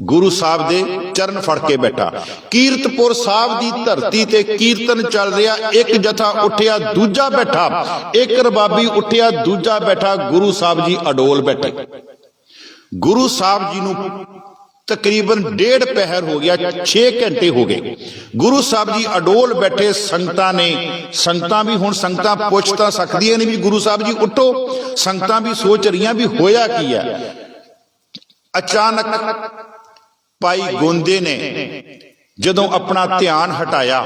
ਗੁਰੂ ਸਾਹਿਬ ਦੇ ਚਰਨ ਫੜ ਕੇ ਬੈਠਾ। ਕੀਰਤਪੁਰ ਸਾਹਿਬ ਦੀ ਧਰਤੀ ਤੇ ਕੀਰਤਨ ਚੱਲ ਰਿਹਾ, ਇੱਕ ਜਥਾ ਉੱਠਿਆ, ਦੂਜਾ ਬੈਠਾ, ਇੱਕ ਰਬਾਬੀ ਉੱਠਿਆ, ਦੂਜਾ ਬੈਠਾ, ਗੁਰੂ ਸਾਹਿਬ ਜੀ ਅਡੋਲ ਬੈਠੇ। ਗੁਰੂ ਸਾਹਿਬ ਜੀ ਨੂੰ ਤਕਰੀਬਨ 1.5 ਪਹਿਰ ਹੋ ਗਿਆ, 6 ਘੰਟੇ ਹੋ ਗਏ, ਗੁਰੂ ਸਾਹਿਬ ਜੀ ਅਡੋਲ ਬੈਠੇ। ਸੰਗਤਾਂ ਵੀ ਹੁਣ ਸੰਗਤਾਂ ਪੁੱਛ ਤਾਂ ਸਕਦੀਆਂ ਨੇ ਵੀ ਗੁਰੂ ਸਾਹਿਬ ਜੀ ਉੱਠੋ, ਸੰਗਤਾਂ ਵੀ ਸੋਚ ਰਹੀਆਂ ਵੀ ਹੋਇਆ ਕੀ ਹੈ। ਅਚਾਨਕ ਭਾਈ ਗੋਂਦੇ ਨੇ ਜਦੋਂ ਆਪਣਾ ਧਿਆਨ ਹਟਾਇਆ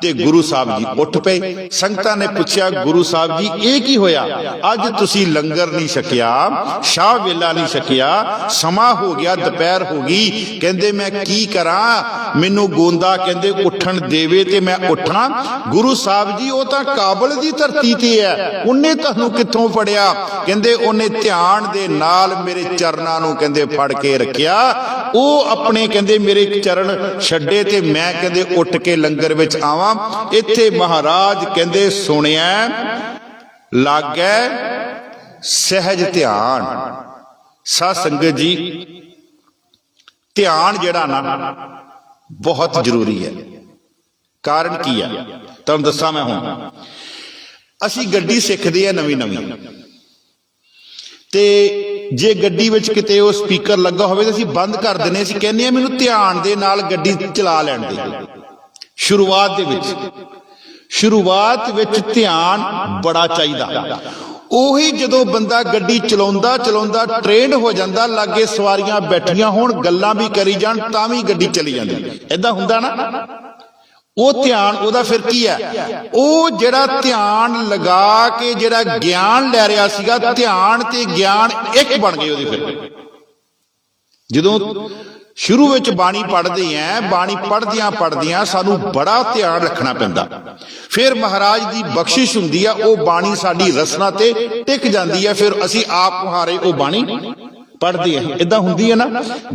ਤੇ ਗੁਰੂ ਸਾਹਿਬ ਜੀ ਉੱਠ ਪਏ। ਸੰਗਤਾਂ ਨੇ ਪੁੱਛਿਆ ਗੁਰੂ ਸਾਹਿਬ ਜੀ ਇਹ ਕੀ ਹੋਇਆ, ਅੱਜ ਤੁਸੀਂ ਲੰਗਰ ਨਹੀਂ ਛਕਿਆ, ਸ਼ਾਹ ਵੇਲਾ ਨਹੀਂ ਛਕਿਆ, ਸਮਾਂ ਹੋ ਗਿਆ, ਦੁਪਹਿਰ ਹੋ ਗਈ। ਕਹਿੰਦੇ ਮੈਂ ਕੀ ਕਰਾਂ, ਮੈਨੂੰ ਗੋਂਦਾ ਕਹਿੰਦੇ ਉੱਠਣ ਦੇਵੇ ਤੇ ਮੈਂ ਉੱਠਾਂ। ਗੁਰੂ ਸਾਹਿਬ ਜੀ ਉਹ ਤਾਂ ਕਾਬਲ ਦੀ ਧਰਤੀ ਤੇ ਹੈ, ਉਹਨੇ ਤੁਹਾਨੂੰ ਕਿੱਥੋਂ ਫੜਿਆ? ਕਹਿੰਦੇ ਉਹਨੇ ਧਿਆਨ ਦੇ ਨਾਲ ਮੇਰੇ ਚਰਨਾਂ ਨੂੰ ਕਹਿੰਦੇ ਫੜ ਕੇ ਰੱਖਿਆ, ਉਹ ਆਪਣੇ ਕਹਿੰਦੇ ਮੇਰੇ ਚਰਨ ਛੱਡੇ ਤੇ ਮੈਂ ਕਹਿੰਦੇ ਉੱਠ ਕੇ ਲੰਗਰ ਵਿੱਚ ਆਵਾਂ। ਇੱਥੇ ਮਹਾਰਾਜ ਕਹਿੰਦੇ ਸੁਣਿਆ ਲੱਗੈ ਸਹਿਜ ਧਿਆਨ। ਸਾਧ ਸੰਗਤ ਜੀ ਧਿਆਨ ਜਿਹੜਾ ਨਾ ਬਹੁਤ ਜ਼ਰੂਰੀ ਹੈ। ਕਾਰਨ ਕੀ ਹੈ ਤੁਹਾਨੂੰ ਦੱਸਾਂ ਮੈਂ। ਹੁਣ ਅਸੀਂ ਗੱਡੀ ਸਿੱਖਦੇ ਆ ਨਵੀਂ ਤੇ ਜੇ ਗੱਡੀ ਵਿੱਚ ਕਿਤੇ ਉਹ ਸਪੀਕਰ ਲੱਗਾ ਹੋਵੇ ਤਾਂ ਅਸੀਂ ਬੰਦ ਕਰ ਦਿੰਦੇ। ਅਸੀਂ ਕਹਿੰਦੇ ਆ ਮੈਨੂੰ ਧਿਆਨ ਦੇ ਨਾਲ ਗੱਡੀ ਚਲਾ ਲੈਣ ਦੇ। ਸ਼ੁਰੂਆਤ ਵਿੱਚ ਧਿਆਨ ਬੜਾ ਚਾਹੀਦਾ। ਉਹੀ ਜਦੋਂ ਬੰਦਾ ਗੱਡੀ ਚਲਾਉਂਦਾ ਟ੍ਰੇਨਡ ਹੋ ਜਾਂਦਾ, ਲਾਗੇ ਸਵਾਰੀਆਂ ਬੈਠੀਆਂ ਹੋਣ, ਗੱਲਾਂ ਵੀ ਕਰੀ ਜਾਣ, ਤਾਂ ਵੀ ਗੱਡੀ ਚਲੀ ਜਾਂਦੀ। ਏਦਾਂ ਹੁੰਦਾ ਨਾ। ਉਹ ਧਿਆਨ ਉਹਦਾ ਫਿਰ ਕੀ ਹੈ, ਉਹ ਜਿਹੜਾ ਧਿਆਨ ਲਗਾ ਕੇ ਜਿਹੜਾ ਗਿਆਨ ਲੈ ਰਿਹਾ ਸੀਗਾ, ਧਿਆਨ ਤੇ ਗਿਆਨ ਇੱਕ ਬਣ ਗਏ ਉਹਦੇ। ਫਿਰ ਜਦੋਂ ਸ਼ੁਰੂ ਵਿੱਚ ਬਾਣੀ ਪੜ੍ਹਦੇ ਆਂ, ਬਾਣੀ ਪੜ੍ਹਦਿਆਂ ਸਾਨੂੰ ਬੜਾ ਧਿਆਨ ਰੱਖਣਾ ਪੈਂਦਾ। ਫਿਰ ਮਹਾਰਾਜ ਦੀ ਬਖਸ਼ਿਸ਼ ਹੁੰਦੀ ਆ, ਉਹ ਬਾਣੀ ਸਾਡੀ ਰਸਨਾ ਤੇ ਟਿਕ ਜਾਂਦੀ ਹੈ। ਫਿਰ ਅਸੀਂ ਆਪ ਮੁਹਾਰੇ ਉਹ ਬਾਣੀ ਪੜ੍ਹਦੇ ਆ। ਏਦਾਂ ਹੁੰਦੀ ਹੈ ਨਾ।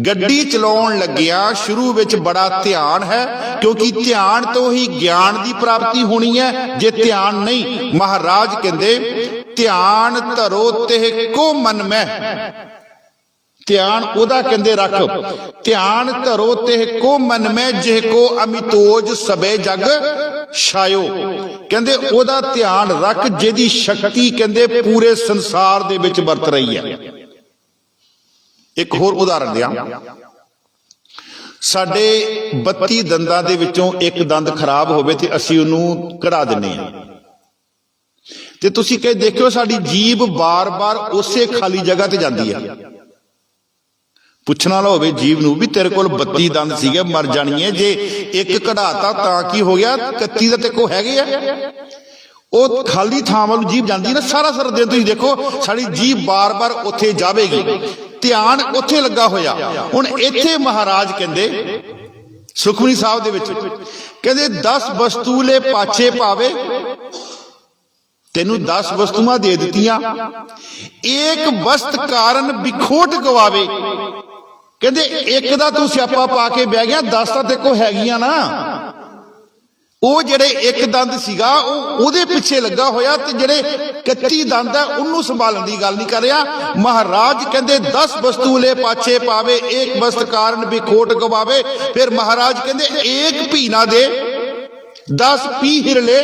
ਗੱਡੀ ਚਲਾਉਣ ਲੱਗਿਆ ਸ਼ੁਰੂ ਵਿੱਚ ਬੜਾ ਧਿਆਨ ਹੈ, ਕਿਉਂਕਿ ਧਿਆਨ ਤੋਂ ਹੀ ਗਿਆਨ ਦੀ ਪ੍ਰਾਪਤੀ ਹੋਣੀ ਹੈ। ਜੇ ਧਿਆਨ ਨਹੀਂ, ਮਹਾਰਾਜ ਕਹਿੰਦੇ ਧਿਆਨ ਧਰੋ ਤੇ ਕੋ ਮਨ ਮੈਂ। ਧਿਆਨ ਉਹਦਾ ਕਹਿੰਦੇ ਰੱਖ, ਧਿਆਨ ਧਰੋ ਤੇ ਕੋ ਮਨ ਮੈਂ, ਜਿਹ ਕੋ ਅਮਿਤੋਜ ਸਬੇ ਜਗ ਛਾਇਓ। ਕਹਿੰਦੇ ਉਹਦਾ ਧਿਆਨ ਰੱਖ ਜਿਹਦੀ ਸ਼ਕਤੀ ਕਹਿੰਦੇ ਪੂਰੇ ਸੰਸਾਰ ਦੇ ਵਿੱਚ ਵਰਤ ਰਹੀ ਹੈ। ਇੱਕ ਹੋਰ ਉਦਾਹਰਣ ਦਿਆਂ। ਸਾਡੇ 32 ਦੰਦਾਂ ਦੇ ਵਿੱਚੋਂ ਇੱਕ ਦੰਦ ਖਰਾਬ ਹੋਵੇ ਤੇ ਅਸੀਂ ਉਹਨੂੰ ਕਢਾ ਦਿੰਨੇ ਆ, ਤੇ ਤੁਸੀਂ ਕਹੇ ਦੇਖਿਓ ਸਾਡੀ ਜੀਭ ਬਾਰ-ਬਾਰ ਉਸੇ ਖਾਲੀ ਜਗ੍ਹਾ ਤੇ ਜਾਂਦੀ ਹੈ। ਪੁੱਛਣ ਵਾਲਾ ਹੋਵੇ ਜੀਭ ਨੂੰ ਵੀ ਤੇਰੇ ਕੋਲ 32 ਦੰਦ ਸੀਗੇ, ਮਰ ਜਾਣੀ ਹੈ, ਜੇ ਇੱਕ ਕਢਾਤਾ ਤਾਂ ਕੀ ਹੋ ਗਿਆ, 31 ਦਾ ਤੇ ਕੋ ਹੈਗੇ ਆ। ਉਹ ਖਾਲੀ ਥਾਂ ਵੱਲ ਜੀਭ ਜਾਂਦੀ ਨਾ, ਸਾਰਾ ਦਿਨ ਤੁਸੀਂ ਦੇਖੋ ਸਾਡੀ ਜੀਭ ਬਾਰ-ਬਾਰ ਉੱਥੇ ਜਾਵੇਗੀ, ਧਿਆਨ ਉੱਥੇ ਲੱਗਾ ਹੋਇਆ। ਹੁਣ ਇੱਥੇ ਮਹਾਰਾਜ ਕਹਿੰਦੇ ਸੁਖਮਨੀ ਸਾਹਿਬ ਦੇ ਵਿੱਚ ਕਹਿੰਦੇ 10 ਵਸਤੂਲੇ ਪਾਛੇ ਪਾਵੇ, ਤੈਨੂੰ 10 ਵਸਤੂਆਂ ਦੇ ਦਿੱਤੀਆਂ, ਏਕ ਵਸਤ ਕਾਰਨ ਵਿਖੋਟ ਗਵਾਵੇ। ਕਹਿੰਦੇ ਇੱਕ ਦਾ ਤੂੰ ਸਿਆਪਾ ਪਾ ਕੇ ਬਹਿ ਗਿਆ, 10 ਤਾਂ ਤੇ ਕੋ ਹੈਗੀਆਂ ਨਾ। ਉਹ ਜਿਹੜੇ ਇੱਕ ਦੰਦ ਸੀਗਾ ਉਹਦੇ ਪਿੱਛੇ ਲੱਗਾ ਹੋਇਆ, ਤੇ ਜਿਹੜੇ 31 ਦੰਦ ਹੈ ਉਹਨੂੰ ਸੰਭਾਲਣ ਦੀ ਗੱਲ ਨਹੀਂ ਕਰ ਰਿਹਾ। ਮਹਾਰਾਜ ਕਹਿੰਦੇ 10 ਵਸਤੂ ਲੈ ਪਾਛੇ ਪਾਵੇ, ਇੱਕ ਵਸਤ ਕਾਰਨ ਵੀ ਖੋਟ ਗਵਾਵੇ। ਫਿਰ ਮਹਾਰਾਜ ਕਹਿੰਦੇ ਏਕ ਭੀ ਨਾ ਦੇ 10 ਪੀ ਹਿਰਲੇ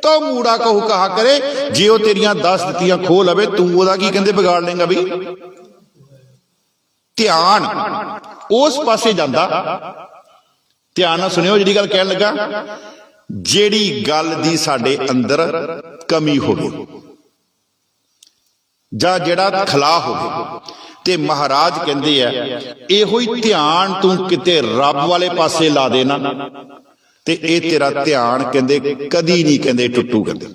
तो मूड़ा कहू कहा करे। जे वो तेरियां 10 दित्तियां खो लवे, तू ओदा की कहंदे बिगाड़ लेंगा भी। ध्यान उस पासे जांदा। ध्यान नाल सुनियो जिहड़ी गल कहण लगा, जिहड़ी गल दी साडे अंदर कमी होवे जां जिहड़ा खला होवे, ते महाराज कहंदे आ इहो ही ध्यान तू किते रब वाले पासे ला देना, ते ए तेरा ध्यान कहंदे कदी नहीं कहंदे टुटू। कहंदे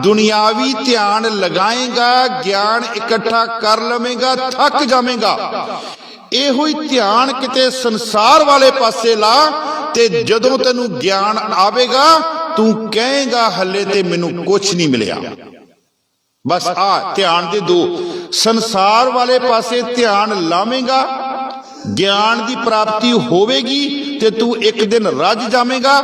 दुनियावी ध्यान लगाएगा, ज्ञान इकट्ठा कर लवेगा, थक जावेगा। इहो ही ध्यान किते संसार वाले पासे ला, ते जदों तैनूं ज्ञान आवेगा तू कहेगा हले ते मैनूं कुछ नहीं मिलिया। बस आ ध्यान दे दो, संसार वाले पासे ध्यान लावेगा, ज्ञान की प्राप्ति होवेगी, ते तू एक दिन रज जावेगा।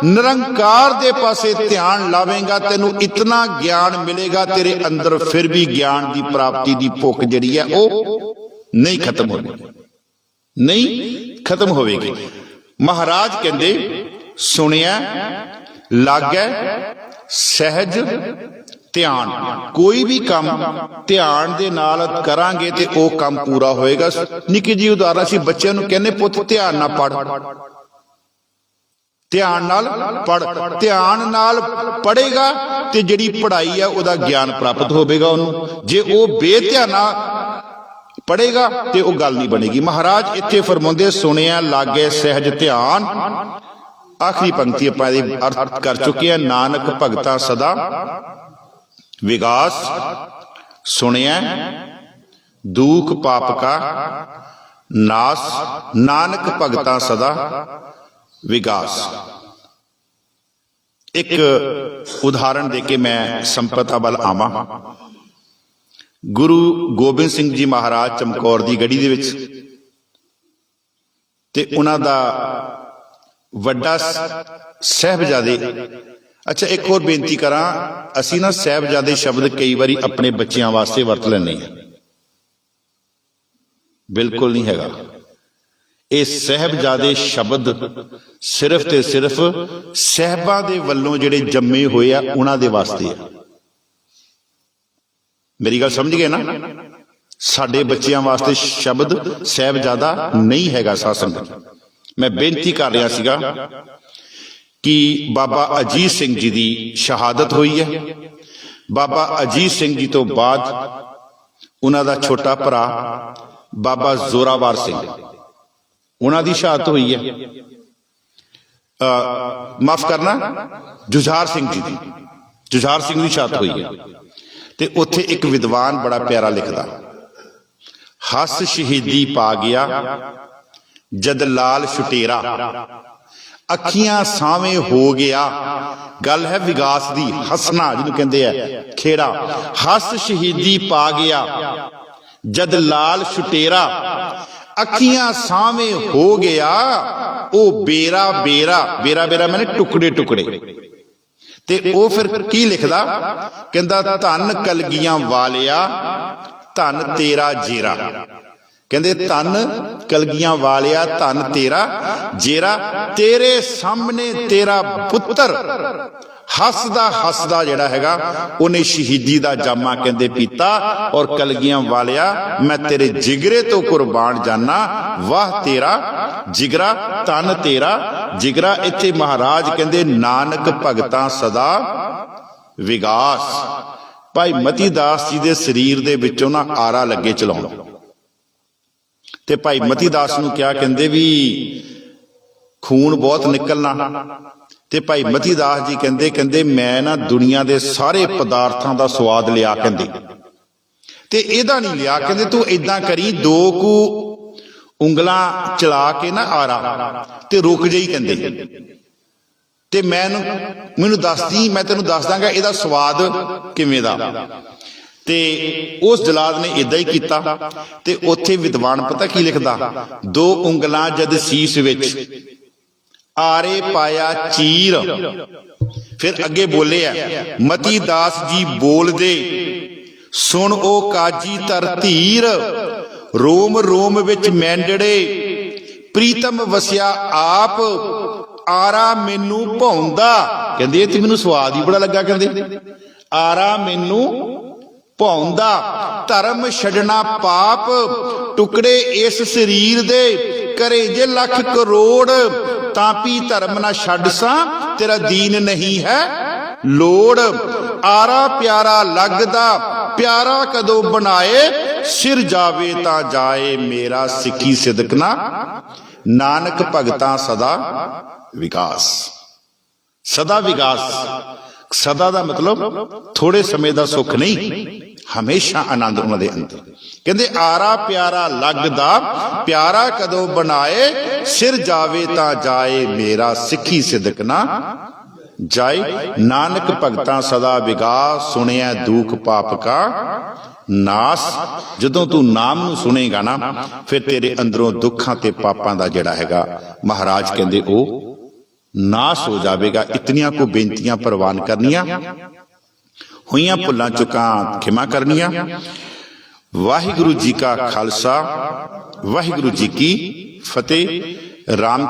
निरंकार दे पासे ध्यान लावेगा, तेनू इतना ज्ञान मिलेगा, तेरे अंदर फिर भी ज्ञान की प्राप्ति की भुख जिहड़ी है वो नहीं खत्म होगी, नहीं खत्म होगी। महाराज कहंदे सुनिया लागै सहज ध्यान। कोई भी काम ध्यान दे नाल करांगे ते ओ काम पूरा होएगा। निक्की जी उदाहरण असीं बच्चों नूं कहने पुੱਤ ध्यान नाल पढ़, ध्यान नाल पढ़। ध्यान नाल पढ़ेगा ते जिहड़ी पढ़ाई है उहदा ज्ञान प्राप्त होवेगा उहनूं। जे ओ बेध्याना पढ़ेगा ते ओ गल नहीं बनेगी। महाराज इत्थे फरमाउंदे सुनिया लागे सहज ध्यान। आखिरी पंक्ति आपां इहदी अर्थ कर चुके हैं। नानक भगता सदा विगास सुनिया दुख पाप का नाश, नानक भगता सदा विगास। एक उदाहरण देके मैं संपता वाल आवां। गुरु गोबिंद सिंह जी महाराज चमकौर दी गढ़ी दे विच ते उन्हां दा वड्डा साहिबजादे। अच्छा एक और बेनती करा, असी ना साहिबजादे शब्द कई बारी अपने बच्चों वास्ते वरत लेने, बिल्कुल नहीं हैगा। ये साहिबजादे शब्द सिर्फ ते सिर्फ साहिबां दे वल्लों जिहड़े जम्मे होए आ उन्हां दे वास्ते है। मेरी गल समझ गए ना? साडे बच्चों वास्ते शब्द साहिबजादा नहीं हैगा। सासंग मैं बेनती कर रहा सीगा कि बाबा अजीत सिंह जी की शहादत हुई है। बाबा अजीत सिंह जी तो बाद उन्हां दा छोटा भरा बाबा जोरावर सिंह, उन्हां दी शहादत हुई है। माफ करना, जुझार सिंह जी की, जुझार सिंह की शहादत हुई है। ते उत्थे एक विद्वान बड़ा प्यारा लिखदा, हस शहीदी पा गया जद लाल छुटेरा, अखियां सावे हो गया। गल है विगास दी, हसना जिन्हों कहते हैं खेड़ा। हस शहीदी पा गया जद लाल छुटेरा, अखियां सावे हो गया ओ बेरा बेरा। बेरा बेरा मैंने टुकड़े टुकड़े। ते ओ फिर की लिखदा, कहंदा धन कलगियां वालिया धन तेरा जेरा। कहंदे धन कलगियां वालिया धन तेरा जेरा, तेरे सामने तेरा पुत्र हसदा हसदा जिहड़ा हैगा उन्हें शहीदी दा जामा कहंदे पीता। और कलगियां वालिया मैं तेरे जिगरे तो कुर्बान जाना, वाह तेरा जिगरा धन तेरा जिगरा। इत्थे महाराज कहंदे नानक भगतां सदा विगास। भाई मती दास जी दे शरीर दे विचों ना आरा लगे चलाउण, ते भाई मती दास नूं क्या कहंदे भी खून बहुत निकलना। ते भाई मती दास जी कहंदे कहंदे मैं ना दुनिया दे सारे पदार्थां दा स्वाद लिया, कहंदे ते इहदा नहीं लिया। कहंदे तू इदां करी दो कू उंगलां चला के ना आरा ते रुक जाई, कहंदे ते मैनू दस दी, मैं तेनू दस दांगा इहदा स्वाद किवें दा। ते उस जलाद ने इदा ही किया। ते उत्थे विद्वान पता की लिखदा, दो उंगलां जद सीस विच आरे पाया चीर। फिर अगे बोले मती दास जी बोल दे, सुन ओ काजी तर धीर। रोम रोम विच मैंडड़े, प्रीतम वसिया आप। आरा मैनू भौंदा, कहंदे ते मैनू स्वाद ही बड़ा लगा। कहंदे आरा मैनू भौंदा। धर्म छड्डना पाप, टुकड़े इस शरीर दे। करे जे लख करोड़, तापी धर्म ना छड्ड सा, तेरा दीन नहीं है लोड़। आरा प्यारा लगदा, प्यारा कदों बनाए। सिर जावे ता जाए, मेरा सिक्खी सिदक ना। नानक भगतां सदा विकास। सदा विकास, सदा दा मतलब थोड़े समय दा सुख नहीं, हमेशा आनंद उन्हां दे अंदर। कहंदे आरा प्यारा लगदा, प्यारा कदों बनाए। सिर जावे ता जाए, मेरा सिक्खी सिदक ना जाए। नानक भगतां सदा विकास, सुनिया दुख पाप का नास। जदों तू नाम नूं सुनेगा ना, फिर तेरे अंदरों दुखां ते पापां दा जिहड़ा हैगा महाराज कहंदे ओ नाश हो जाएगा। इतनियां को बेनतियां प्रवान करनियां, होइयां भुल्लां चुकां खिमा करनियां। वाहिगुरु जी का खालसा, वाहिगुरु जी की फतेह। राम